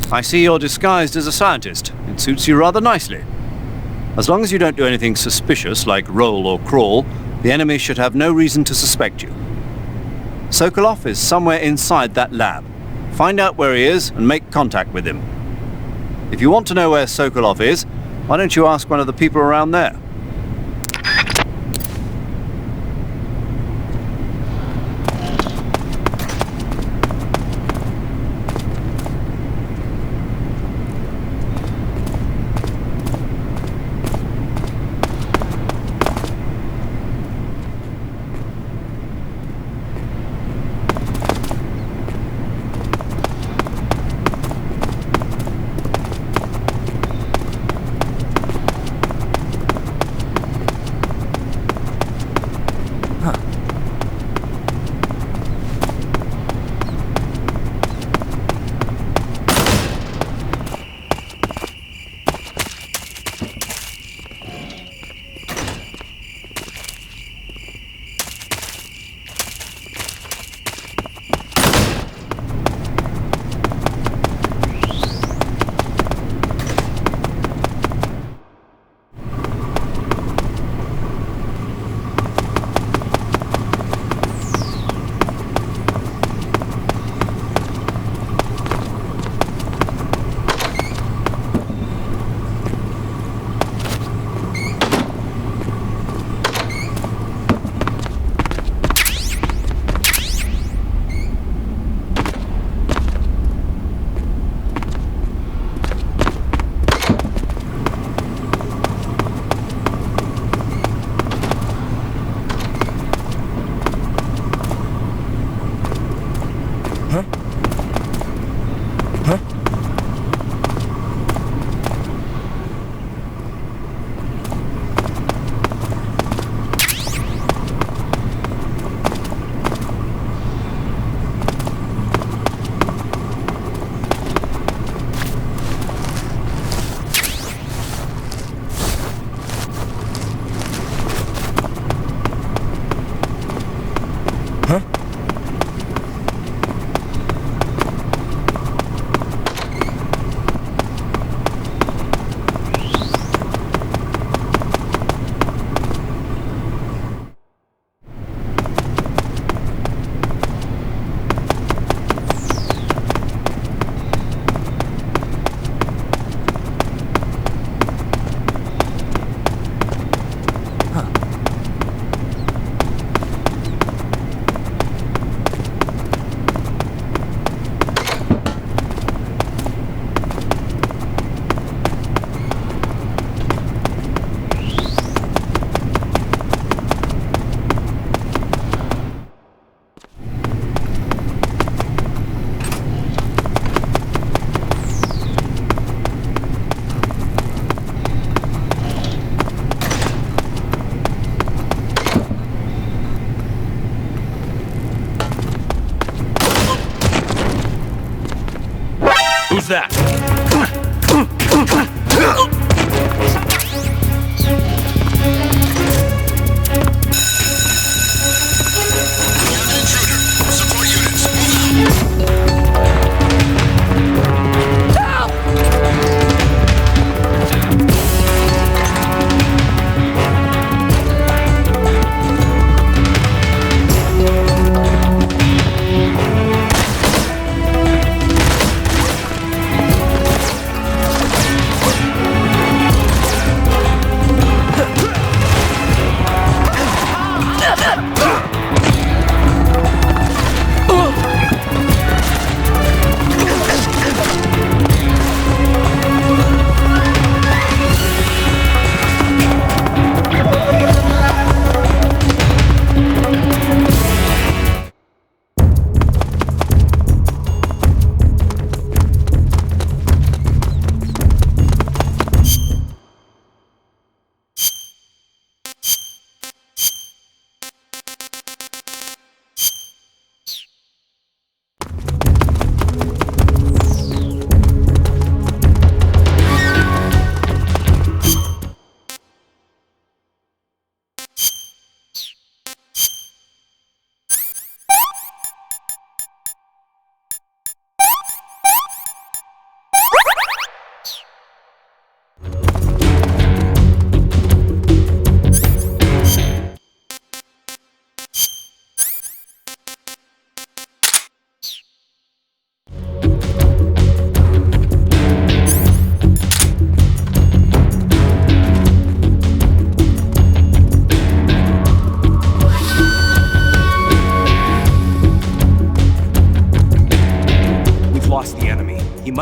I see you're disguised as a scientist. It suits you rather nicely. As long as you don't do anything suspicious like roll or crawl, the enemy should have no reason to suspect you. Sokolov is somewhere inside that lab. Find out where he is and make contact with him. If you want to know where Sokolov is, why don't you ask one of the people around there?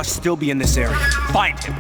must still be in this area. Find him.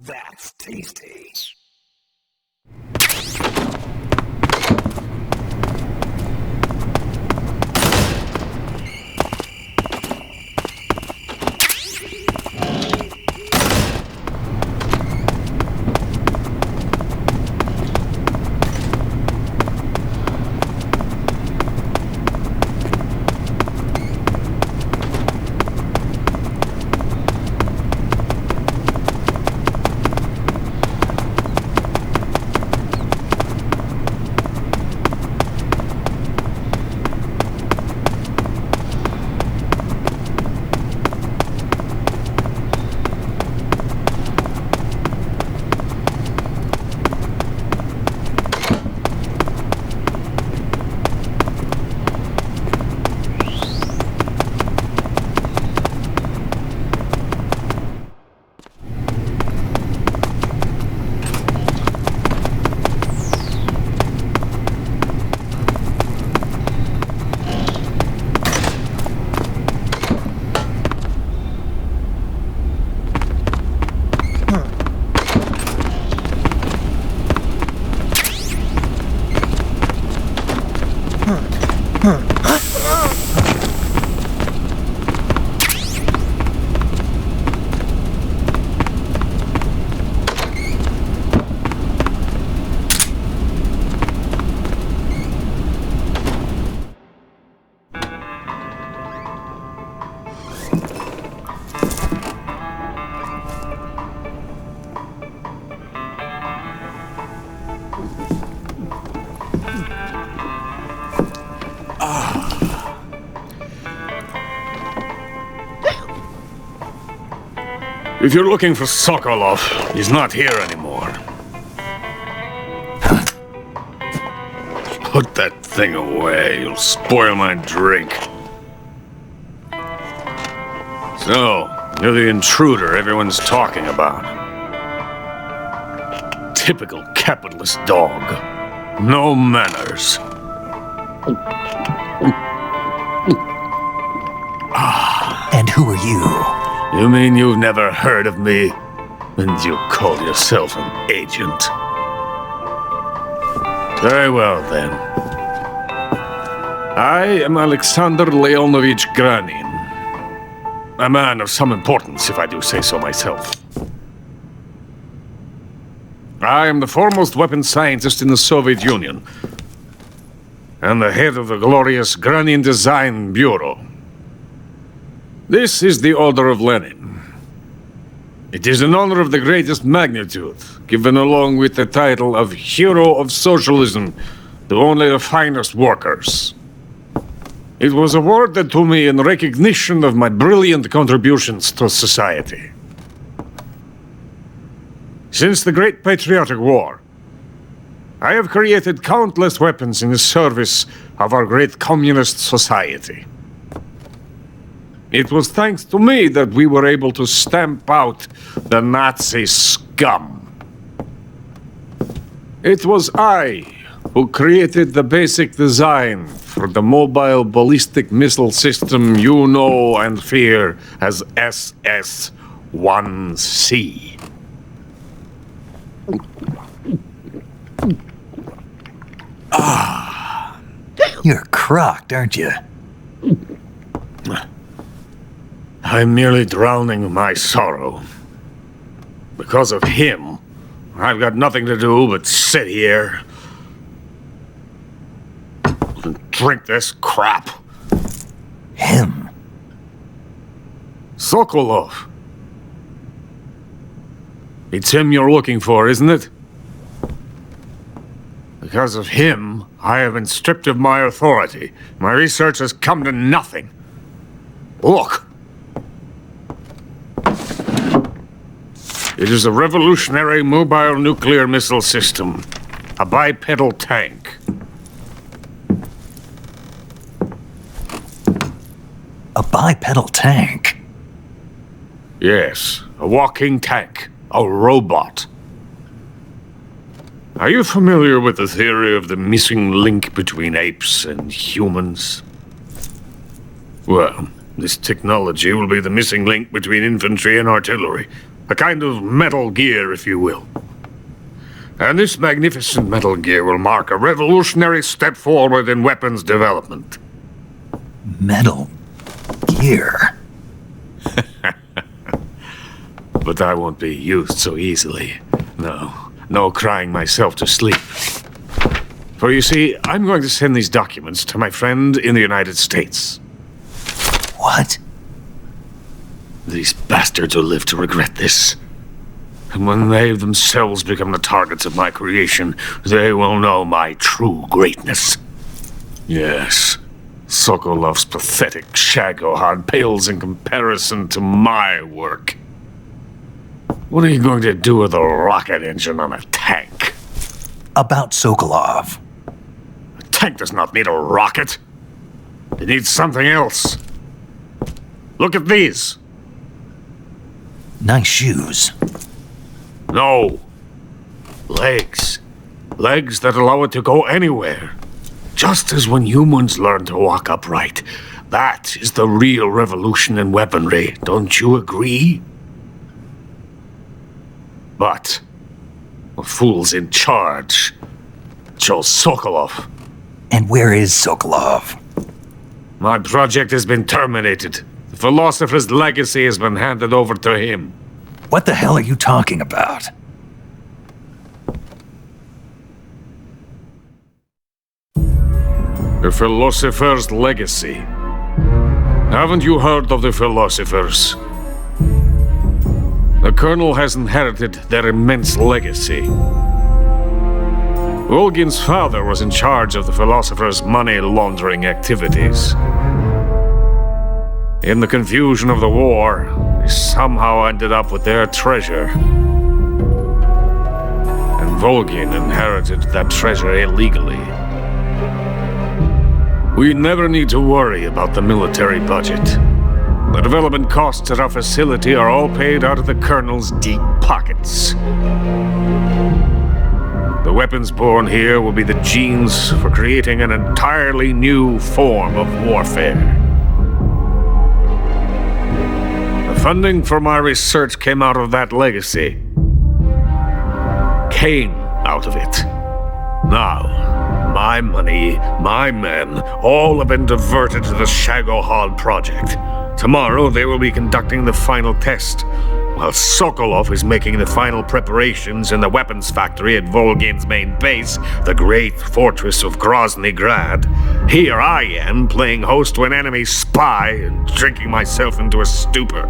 That's tasty. If you're looking for Sokolov, he's not here anymore. Put that thing away. You'll spoil my drink. So, you're the intruder everyone's talking about. Typical capitalist dog. No manners. And who are you? You mean you've never heard of me? And you call yourself an agent? Very well, then. I am Alexander Leonovich Granin. A man of some importance, if I do say so myself. I am the foremost weapons scientist in the Soviet Union, and the head of the glorious Granin Design Bureau. This is the Order of Lenin. It is an honor of the greatest magnitude, given along with the title of Hero of Socialism to only the finest workers. It was awarded to me in recognition of my brilliant contributions to society. Since the Great Patriotic War, I have created countless weapons in the service of our great communist society. It was thanks to me that we were able to stamp out the Nazi scum. It was I who created the basic design for the mobile ballistic missile system you know and fear as SS-1C. You're crocked, aren't you? I'm merely drowning my sorrow. Because of him, I've got nothing to do but sit here and drink this crap. Him? Sokolov. It's him you're looking for, isn't it? Because of him, I have been stripped of my authority. My research has come to nothing. Look. It is a revolutionary mobile nuclear missile system. A bipedal tank. A bipedal tank? Yes, a walking tank. A robot. Are you familiar with the theory of the missing link between apes and humans? Well, this technology will be the missing link between infantry and artillery. A kind of Metal Gear, if you will. And this magnificent Metal Gear will mark a revolutionary step forward in weapons development. Metal Gear? But I won't be used so easily. No crying myself to sleep. For you see, I'm going to send these documents to my friend in the United States. What? These bastards will live to regret this. And when they themselves become the targets of my creation, they will know my true greatness. Yes, Sokolov's pathetic Shagohod pales in comparison to my work. What are you going to do with a rocket engine on a tank? About Sokolov. A tank does not need a rocket. It needs something else. Look at these. Nice shoes. No. Legs. Legs that allow it to go anywhere. Just as when humans learn to walk upright. That is the real revolution in weaponry. Don't you agree? But the fool's in charge. Joe Sokolov. And where is Sokolov? My project has been terminated. The philosopher's legacy has been handed over to him. What the hell are you talking about? The philosopher's legacy. Haven't you heard of the philosophers? The Colonel has inherited their immense legacy. Volgin's father was in charge of the philosophers' money laundering activities. In the confusion of the war, he somehow ended up with their treasure. And Volgin inherited that treasure illegally. We never need to worry about the military budget. The development costs at our facility are all paid out of the Colonel's deep pockets. The weapons born here will be the genes for creating an entirely new form of warfare. The funding for my research came out of that legacy. Came out of it. Now, my money, my men, all have been diverted to the Shagohod project. Tomorrow they will be conducting the final test, while Sokolov is making the final preparations in the weapons factory at Volgin's main base, the great fortress of Grozny Grad. Here I am, playing host to an enemy spy and drinking myself into a stupor.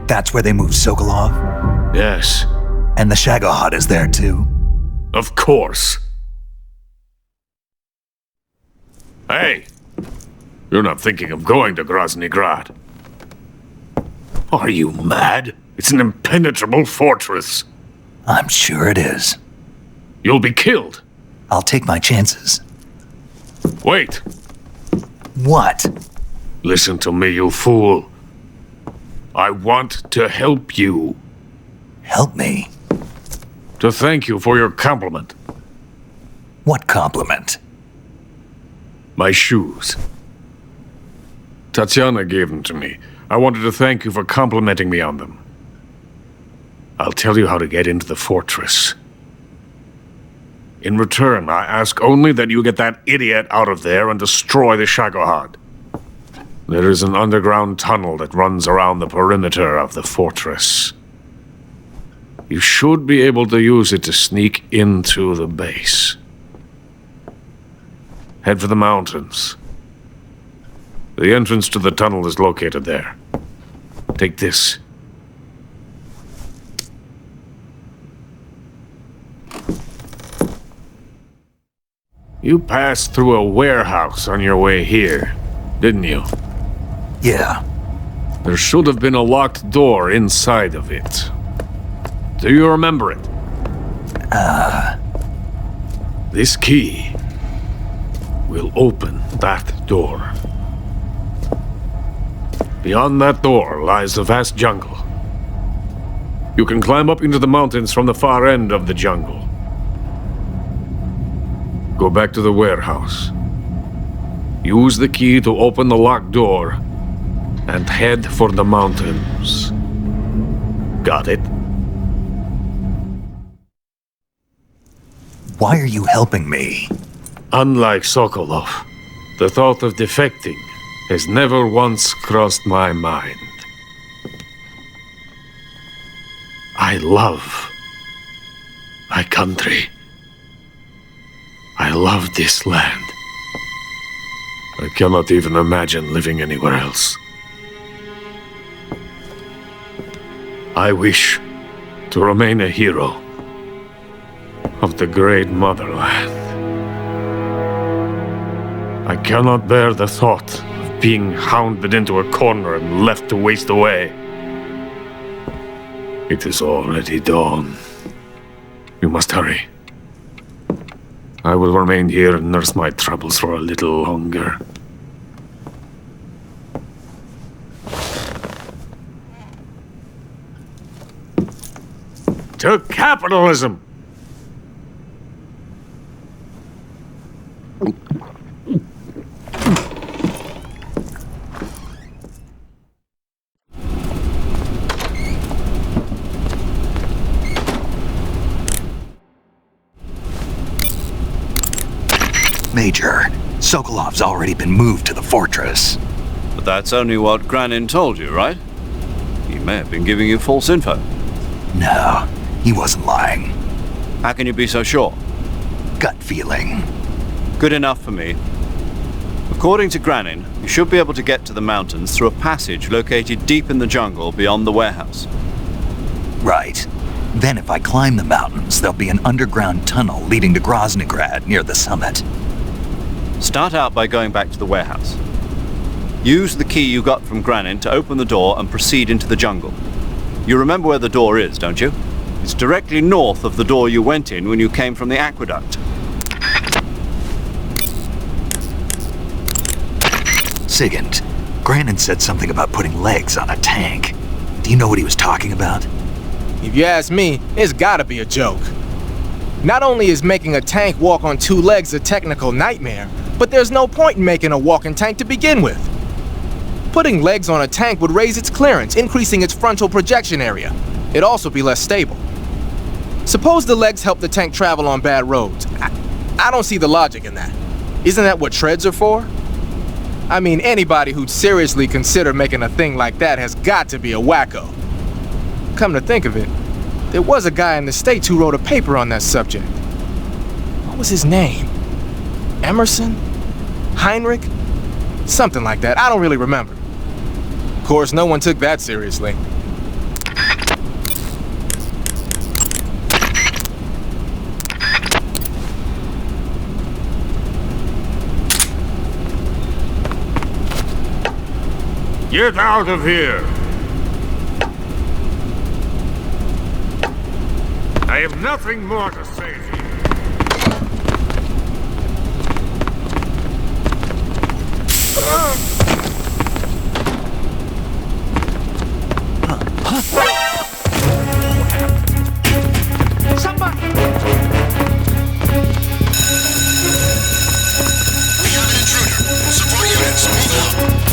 That's where they moved Sokolov? Yes. And the Shagohod is there too? Of course. Hey! You're not thinking of going to Grozny Grad. Are you mad? It's an impenetrable fortress. I'm sure it is. You'll be killed. I'll take my chances. Wait. What? Listen to me, you fool. I want to help you. Help me? To thank you for your compliment. What compliment? My shoes. Tatiana gave them to me. I wanted to thank you for complimenting me on them. I'll tell you how to get into the fortress. In return, I ask only that you get that idiot out of there and destroy the Shagohod. There is an underground tunnel that runs around the perimeter of the fortress. You should be able to use it to sneak into the base. Head for the mountains. The entrance to the tunnel is located there. Take this. You passed through a warehouse on your way here, didn't you? Yeah. There should have been a locked door inside of it. Do you remember it? This key will open that door. Beyond that door lies a vast jungle. You can climb up into the mountains from the far end of the jungle. Go back to the warehouse. Use the key to open the locked door and head for the mountains. Got it? Why are you helping me? Unlike Sokolov, the thought of defecting has never once crossed my mind. I love my country. I love this land. I cannot even imagine living anywhere else. I wish to remain a hero of the great motherland. I cannot bear the thought of being hounded into a corner and left to waste away. It is already dawn. We must hurry. I will remain here and nurse my troubles for a little longer. To capitalism! Major, Sokolov's already been moved to the fortress. But that's only what Granin told you, right? He may have been giving you false info. No, he wasn't lying. How can you be so sure? Gut feeling. Good enough for me. According to Granin, you should be able to get to the mountains through a passage located deep in the jungle beyond the warehouse. Right. Then if I climb the mountains, there'll be an underground tunnel leading to Grozny Grad near the summit. Start out by going back to the warehouse. Use the key you got from Granin to open the door and proceed into the jungle. You remember where the door is, don't you? It's directly north of the door you went in when you came from the aqueduct. Sigint, Grannon said something about putting legs on a tank. Do you know what he was talking about? If you ask me, it's gotta be a joke. Not only is making a tank walk on two legs a technical nightmare, but there's no point in making a walking tank to begin with. Putting legs on a tank would raise its clearance, increasing its frontal projection area. It'd also be less stable. Suppose the legs help the tank travel on bad roads. I don't see the logic in that. Isn't that what treads are for? I mean, anybody who'd seriously consider making a thing like that has got to be a wacko. Come to think of it, there was a guy in the States who wrote a paper on that subject. What was his name? Emerson? Heinrich? Something like that. I don't really remember. Of course, no one took that seriously. Get out of here! I have nothing more to say to you. Somebody! We have an intruder. Support units, move out.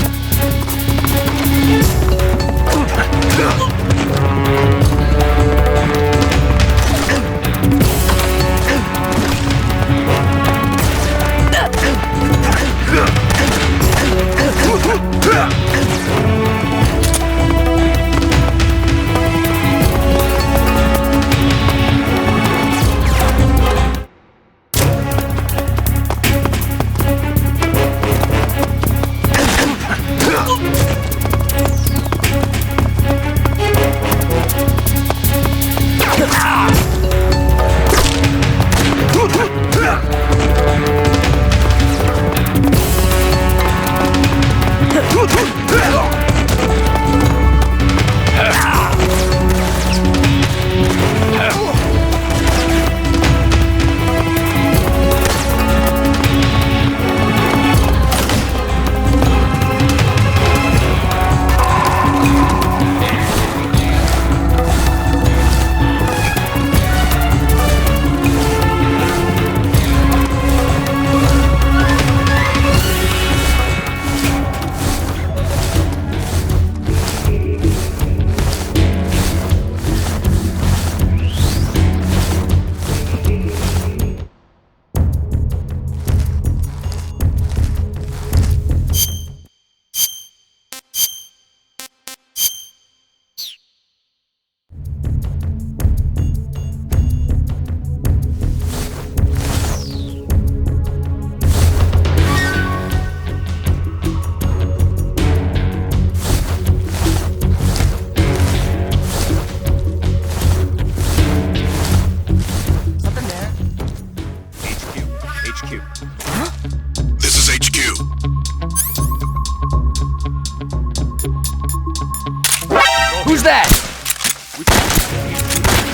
Who's that?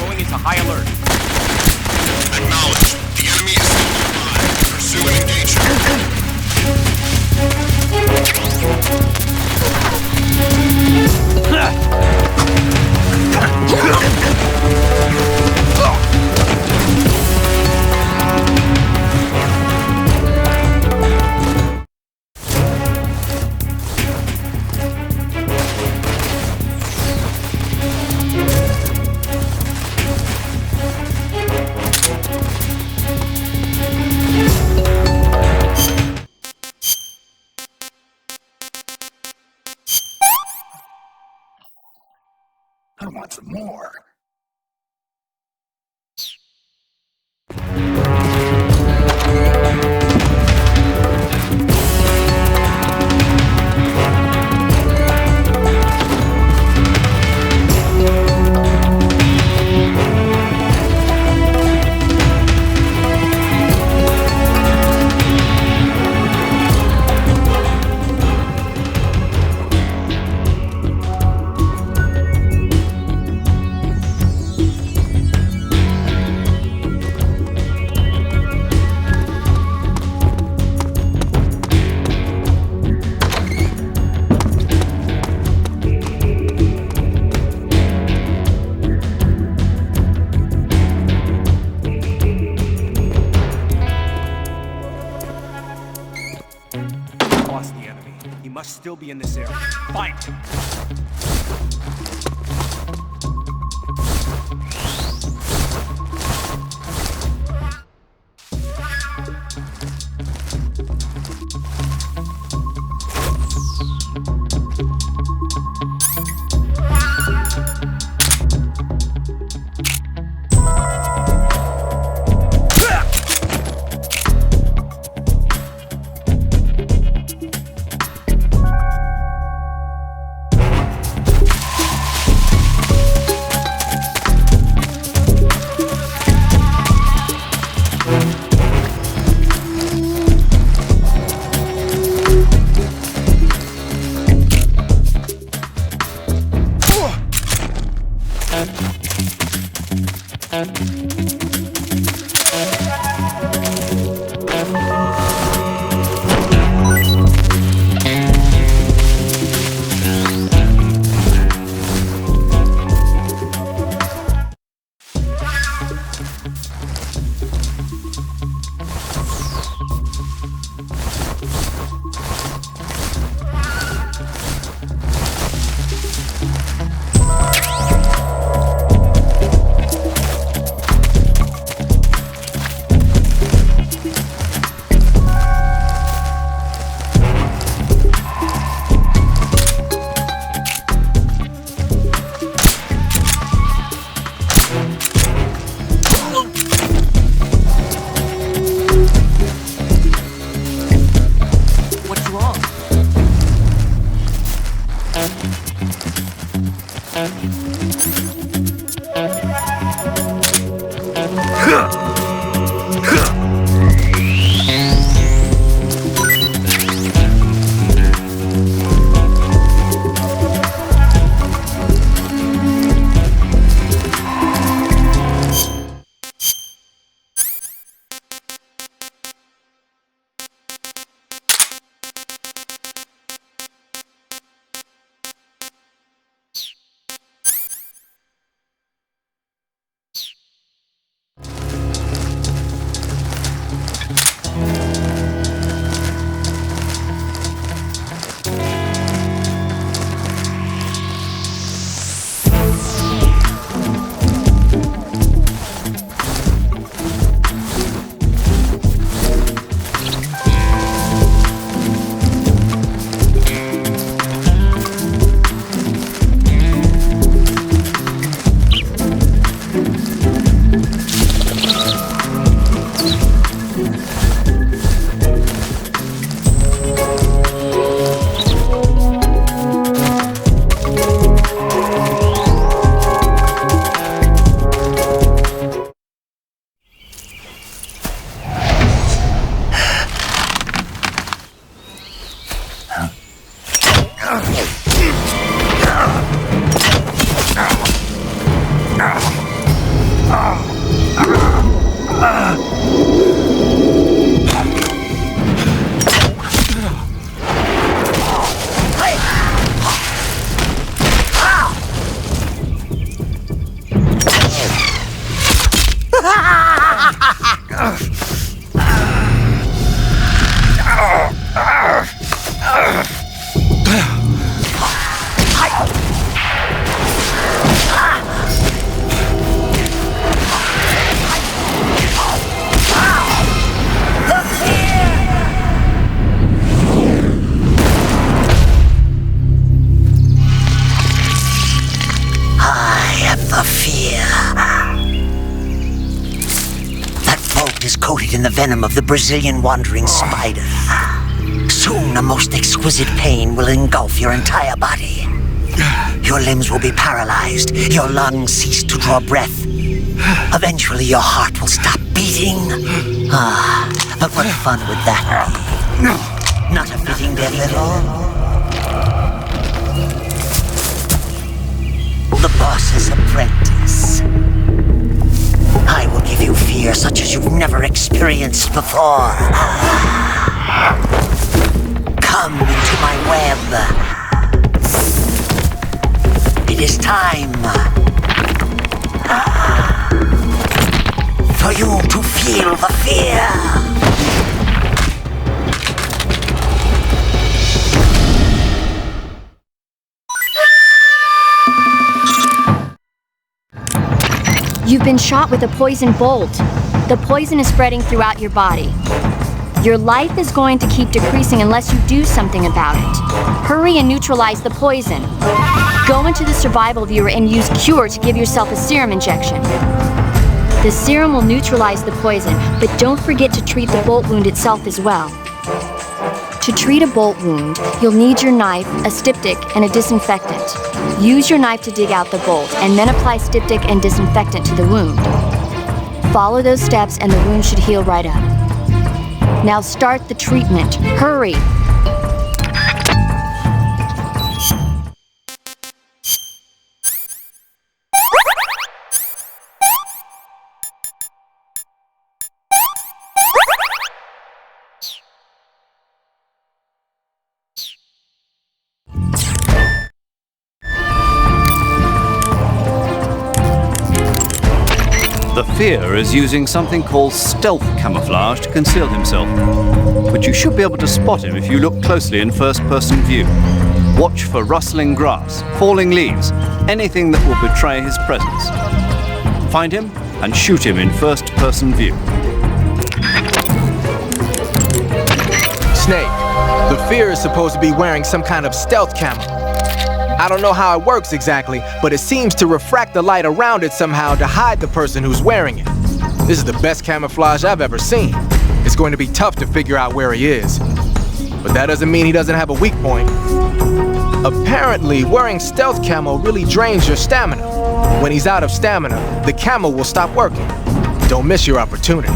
Going into high alert. Acknowledged. The enemy is still nearby. Pursue and engage I want some more. still be in this area. Find him. In the venom of the Brazilian wandering spider. Soon a most exquisite pain will engulf your entire body. Your limbs will be paralyzed, your lungs cease to draw breath. Eventually your heart will stop beating. But what fun would that be? Not a fitting death at all. The boss's apprentice. I will give you fear such as you've never experienced before. Come into my web. It is time for you to feel the fear. You've been shot with a poison bolt. The poison is spreading throughout your body. Your life is going to keep decreasing unless you do something about it. Hurry and neutralize the poison. Go into the survival viewer and use Cure to give yourself a serum injection. The serum will neutralize the poison, but don't forget to treat the bolt wound itself as well. To treat a bolt wound, you'll need your knife, a styptic, and a disinfectant. Use your knife to dig out the bolt, and then apply styptic and disinfectant to the wound. Follow those steps and the wound should heal right up. Now start the treatment. Hurry! The Fear is using something called stealth camouflage to conceal himself. But you should be able to spot him if you look closely in first-person view. Watch for rustling grass, falling leaves, anything that will betray his presence. Find him and shoot him in first-person view. Snake, the Fear is supposed to be wearing some kind of stealth camo. I don't know how it works exactly, but it seems to refract the light around it somehow to hide the person who's wearing it. This is the best camouflage I've ever seen. It's going to be tough to figure out where he is. But that doesn't mean he doesn't have a weak point. Apparently, wearing stealth camo really drains your stamina. When he's out of stamina, the camo will stop working. Don't miss your opportunity.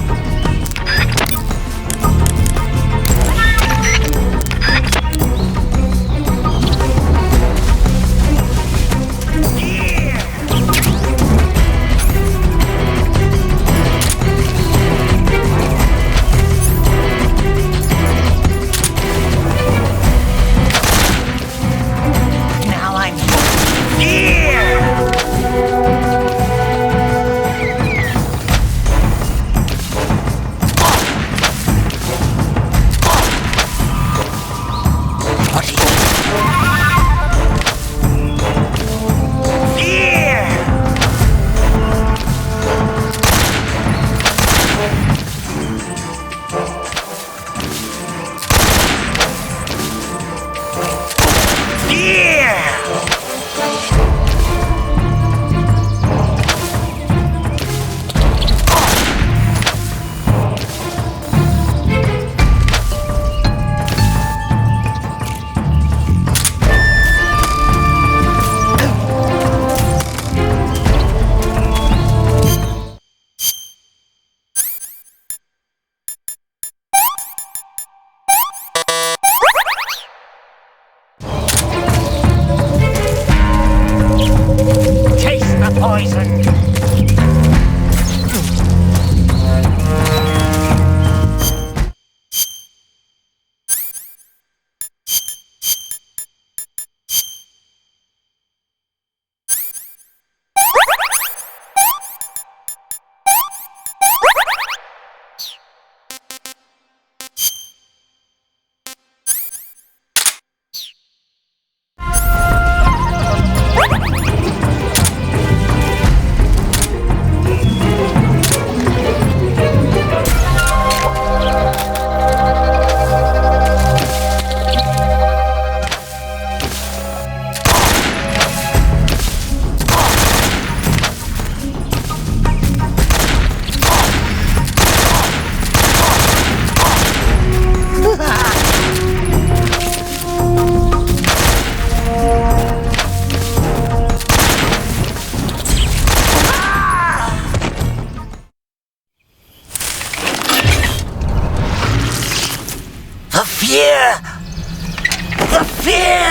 The fear!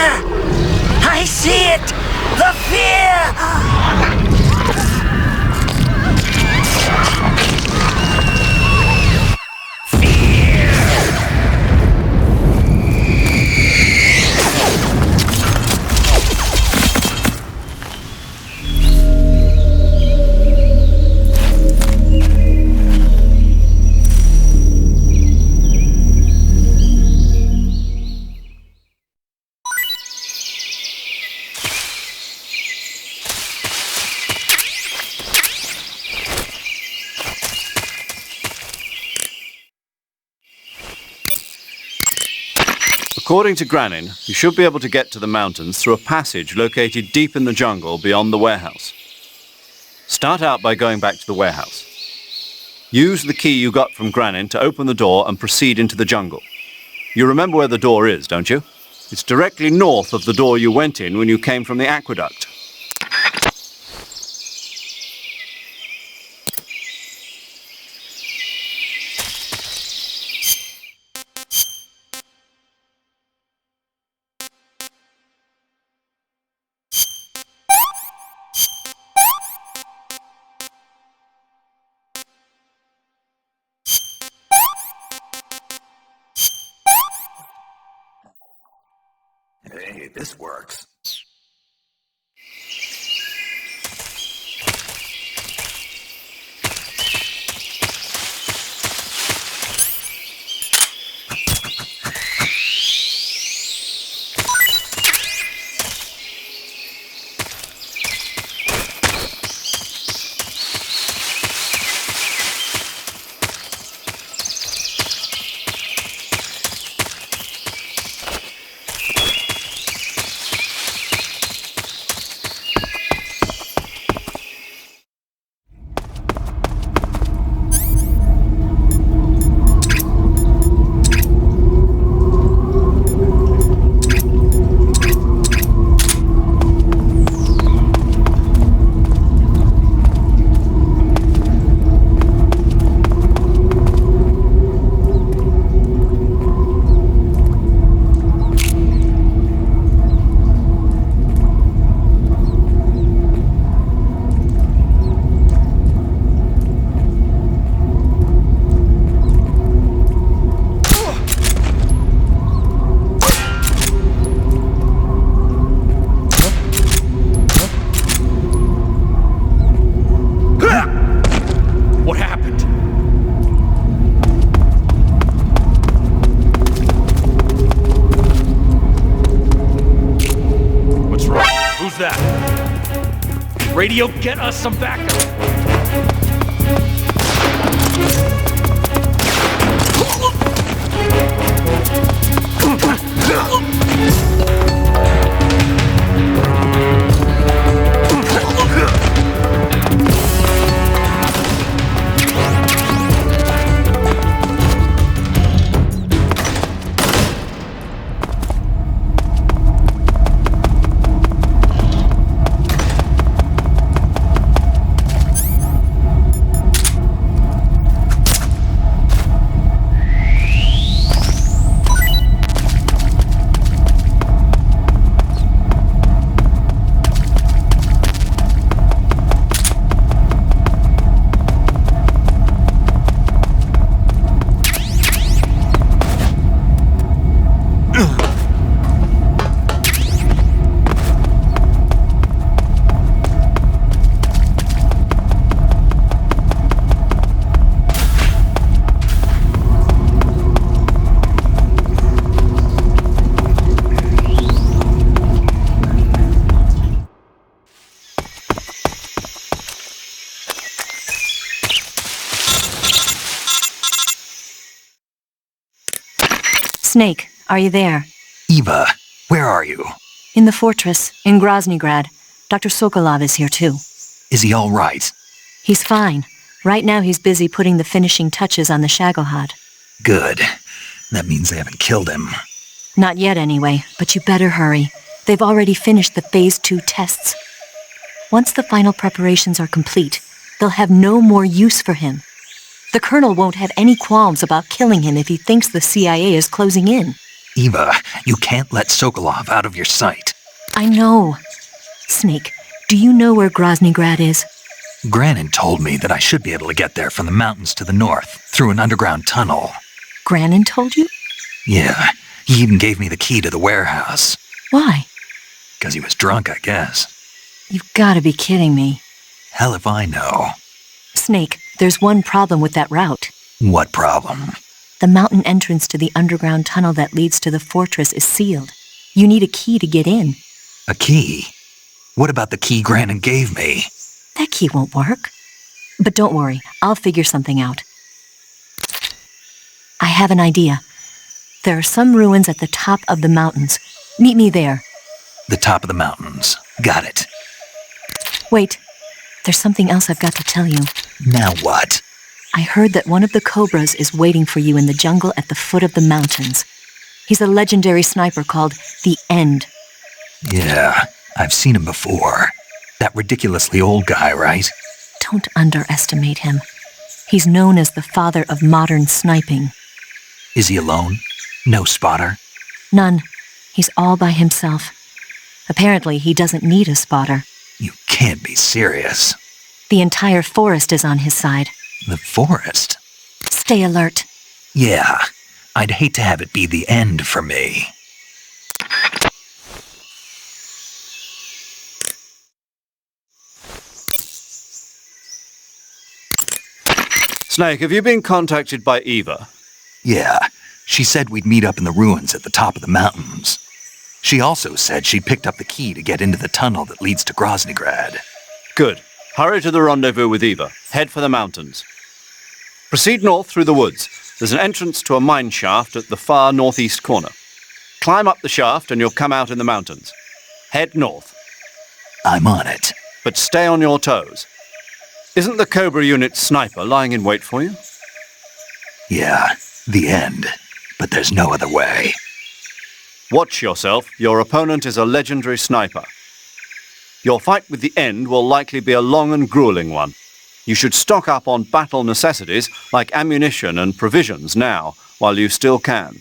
I see it! The fear! According to Granin, you should be able to get to the mountains through a passage located deep in the jungle beyond the warehouse. Start out by going back to the warehouse. Use the key you got from Granin to open the door and proceed into the jungle. You remember where the door is, don't you? It's directly north of the door you went in when you came from the aqueduct. Hey, this works. Radio, get us some backup! Snake, are you there? Eva, where are you? In the fortress, in Groznygrad. Dr. Sokolov is here too. Is he all right? He's fine. Right now he's busy putting the finishing touches on the Shagohod. Good. That means they haven't killed him. Not yet anyway, but you better hurry. They've already finished the Phase 2 tests. Once the final preparations are complete, they'll have no more use for him. The Colonel won't have any qualms about killing him if he thinks the CIA is closing in. Eva, you can't let Sokolov out of your sight. I know. Snake, do you know where Groznygrad is? Granin told me that I should be able to get there from the mountains to the north, through an underground tunnel. Granin told you? Yeah, he even gave me the key to the warehouse. Why? Because he was drunk, I guess. You've got to be kidding me. Hell if I know. Snake, there's one problem with that route. What problem? The mountain entrance to the underground tunnel that leads to the fortress is sealed. You need a key to get in. A key? What about the key Granin gave me? That key won't work. But don't worry, I'll figure something out. I have an idea. There are some ruins at the top of the mountains. Meet me there. The top of the mountains. Got it. Wait, there's something else I've got to tell you. Now what? I heard that one of the Cobras is waiting for you in the jungle at the foot of the mountains. He's a legendary sniper called The End. Yeah, I've seen him before. That ridiculously old guy, right? Don't underestimate him. He's known as the father of modern sniping. Is he alone? No spotter? None. He's all by himself. Apparently, he doesn't need a spotter. You can't be serious. The entire forest is on his side. The forest? Stay alert. Yeah, I'd hate to have it be the end for me. Snake, have you been contacted by Eva? Yeah, she said we'd meet up in the ruins at the top of the mountains. She also said she picked up the key to get into the tunnel that leads to Groznygrad. Good. Hurry to the rendezvous with Eva. Head for the mountains. Proceed north through the woods. There's an entrance to a mine shaft at the far northeast corner. Climb up the shaft and you'll come out in the mountains. Head north. I'm on it. But stay on your toes. Isn't the Cobra unit sniper lying in wait for you? Yeah, the end. But there's no other way. Watch yourself. Your opponent is a legendary sniper. Your fight with the End will likely be a long and grueling one. You should stock up on battle necessities like ammunition and provisions now, while you still can.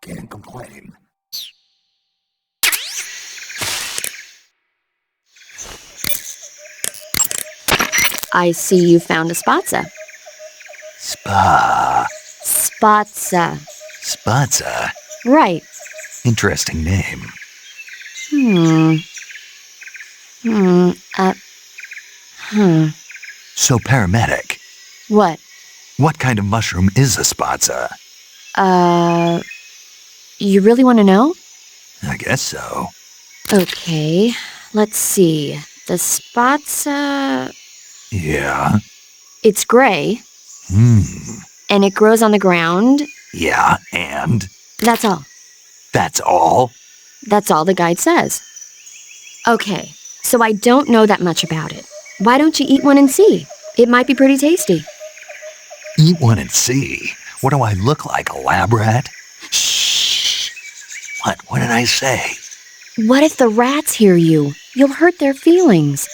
Can't complain. I see you found a Spatza. Spatza. Spatza? Right. Interesting name. So, paramedic. What? What kind of mushroom is a Spatza? You really want to know? I guess so. Okay, let's see. The Spatza... Yeah? It's gray. And it grows on the ground. Yeah, and? That's all. That's all? That's all the guide says. Okay, so I don't know that much about it. Why don't you eat one and see? It might be pretty tasty. Eat one and see? What do I look like, a lab rat? Shh. What did I say? What if the rats hear you? You'll hurt their feelings.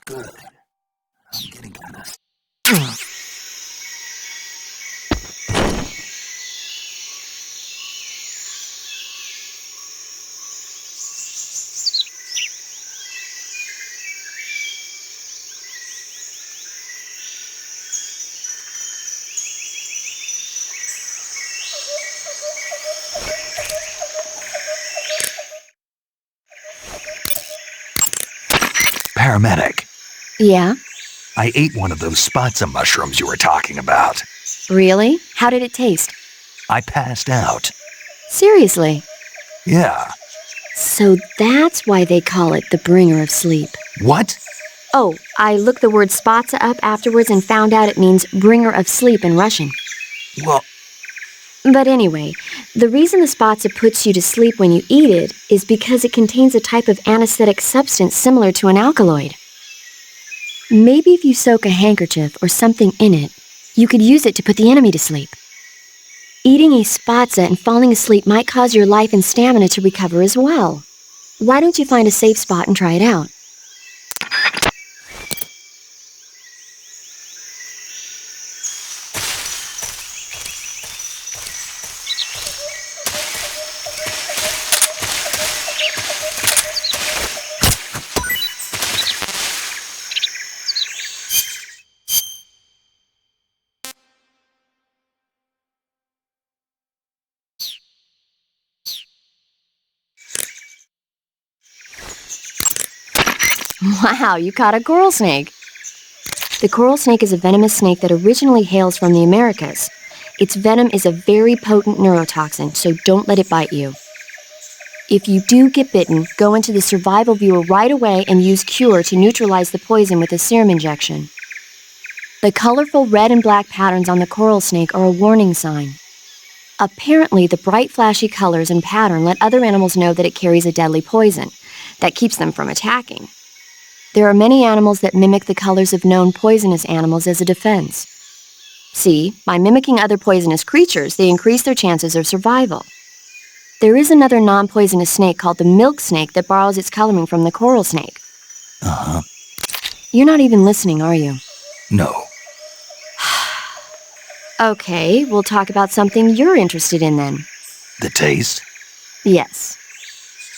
Good. I'm getting kind of... Paramedic. Yeah? I ate one of those Spatza mushrooms you were talking about. Really? How did it taste? I passed out. Seriously? Yeah. So that's why they call it the bringer of sleep. What? Oh, I looked the word Spatza up afterwards and found out it means bringer of sleep in Russian. Well, But anyway, the reason the spotza puts you to sleep when you eat it is because it contains a type of anesthetic substance similar to an alkaloid. Maybe if you soak a handkerchief or something in it, you could use it to put the enemy to sleep. Eating a spotza and falling asleep might cause your life and stamina to recover as well. Why don't you find a safe spot and try it out? Wow, you caught a coral snake. The coral snake is a venomous snake that originally hails from the Americas. Its venom is a very potent neurotoxin, so don't let it bite you. If you do get bitten, go into the survival viewer right away and use Cure to neutralize the poison with a serum injection. The colorful red and black patterns on the coral snake are a warning sign. Apparently, the bright flashy colors and pattern let other animals know that it carries a deadly poison that keeps them from attacking. There are many animals that mimic the colors of known poisonous animals as a defense. See, by mimicking other poisonous creatures, they increase their chances of survival. There is another non-poisonous snake called the milk snake that borrows its coloring from the coral snake. Uh-huh. You're not even listening, are you? No. Okay, we'll talk about something you're interested in then. The taste? Yes.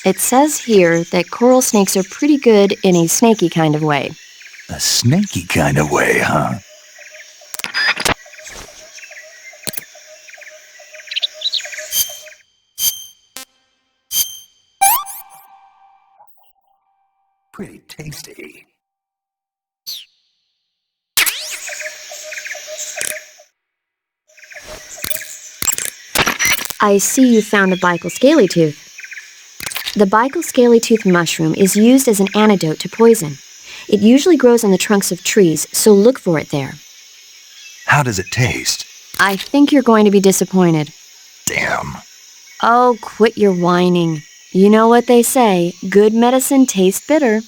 It says here that coral snakes are pretty good in a snaky kind of way. A snaky kind of way, huh? Pretty tasty. I see you found a Bicol scaly tooth. The Bicol scaly tooth mushroom is used as an antidote to poison. It usually grows on the trunks of trees, so look for it there. How does it taste? I think you're going to be disappointed. Damn. Oh, quit your whining. You know what they say, good medicine tastes bitter.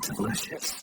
Delicious.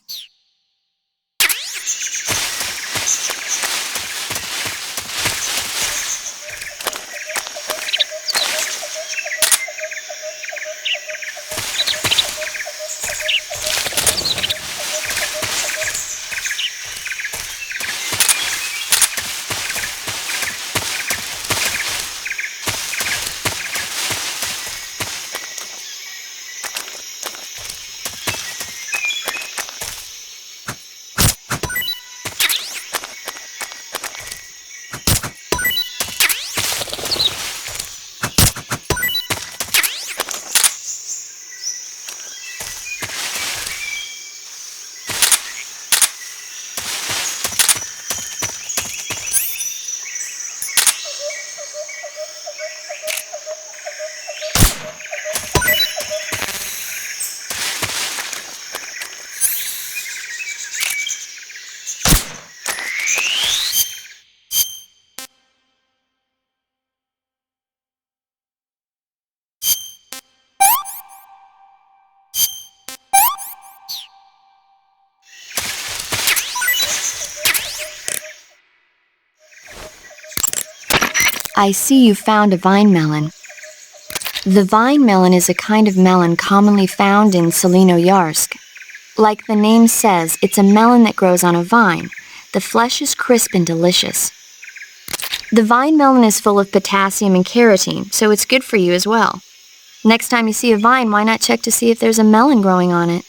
I see you found a vine melon. The vine melon is a kind of melon commonly found in Selino-Yarsk. Like the name says, it's a melon that grows on a vine. The flesh is crisp and delicious. The vine melon is full of potassium and carotene, so it's good for you as well. Next time you see a vine, why not check to see if there's a melon growing on it?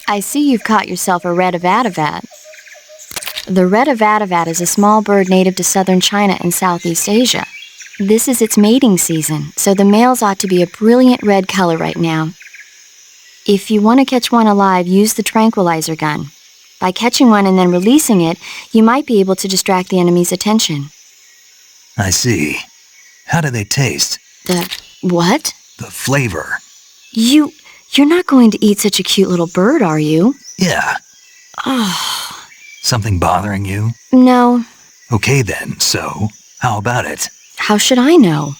I see you've caught yourself a Redavadavat. The Redavadavat is a small bird native to southern China and Southeast Asia. This is its mating season, so the males ought to be a brilliant red color right now. If you want to catch one alive, use the tranquilizer gun. By catching one and then releasing it, you might be able to distract the enemy's attention. I see. How do they taste? The what? The flavor. You're not going to eat such a cute little bird, are you? Yeah. Oh. Something bothering you? No. Okay then, so, how about it? How should I know?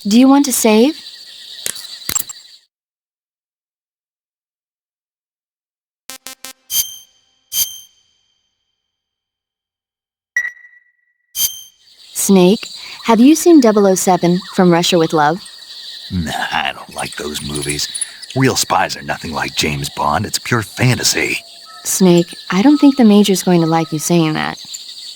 Do you want to save? Snake, have you seen 007 from Russia with Love? Nah, I don't like those movies. Real spies are nothing like James Bond. It's pure fantasy. Snake, I don't think the Major's going to like you saying that.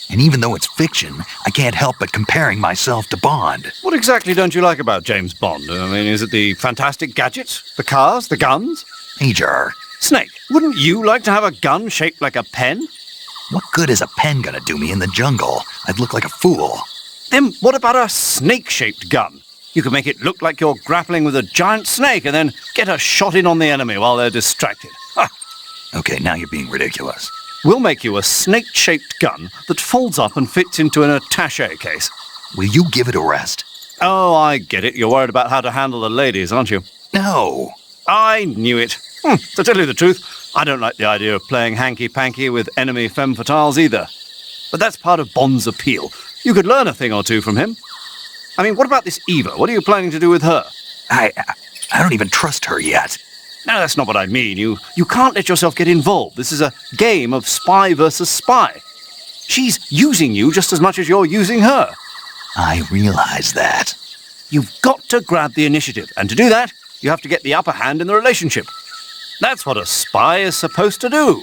And even though it's fiction, I can't help but comparing myself to Bond. What exactly don't you like about James Bond? I mean, is it the fantastic gadgets? The cars? The guns? Major. Snake, wouldn't you like to have a gun shaped like a pen? What good is a pen gonna do me in the jungle? I'd look like a fool. Then what about a snake-shaped gun? You could make it look like you're grappling with a giant snake and then get a shot in on the enemy while they're distracted. Ha! Okay, now you're being ridiculous. We'll make you a snake-shaped gun that folds up and fits into an attaché case. Will you give it a rest? Oh, I get it. You're worried about how to handle the ladies, aren't you? No. I knew it. To tell you the truth, I don't like the idea of playing hanky-panky with enemy femme fatales either. But that's part of Bond's appeal. You could learn a thing or two from him. I mean, what about this Eva? What are you planning to do with her? I don't even trust her yet. No, that's not what I mean. You can't let yourself get involved. This is a game of spy versus spy. She's using you just as much as you're using her. I realize that. You've got to grab the initiative, and to do that, you have to get the upper hand in the relationship. That's what a spy is supposed to do.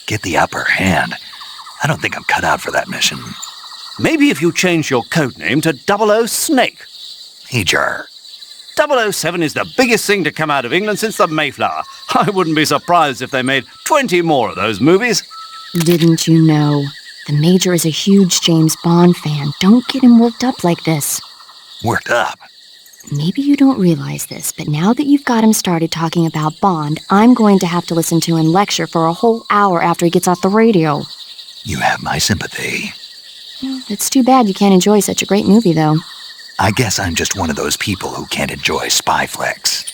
Get the upper hand? I don't think I'm cut out for that mission. Maybe if you change your codename to 00 Snake. Major. 007 is the biggest thing to come out of England since the Mayflower. I wouldn't be surprised if they made 20 more of those movies. Didn't you know? The Major is a huge James Bond fan. Don't get him worked up like this. Worked up? Maybe you don't realize this, but now that you've got him started talking about Bond, I'm going to have to listen to him lecture for a whole hour after he gets off the radio. You have my sympathy. It's too bad you can't enjoy such a great movie, though. I guess I'm just one of those people who can't enjoy spy flicks.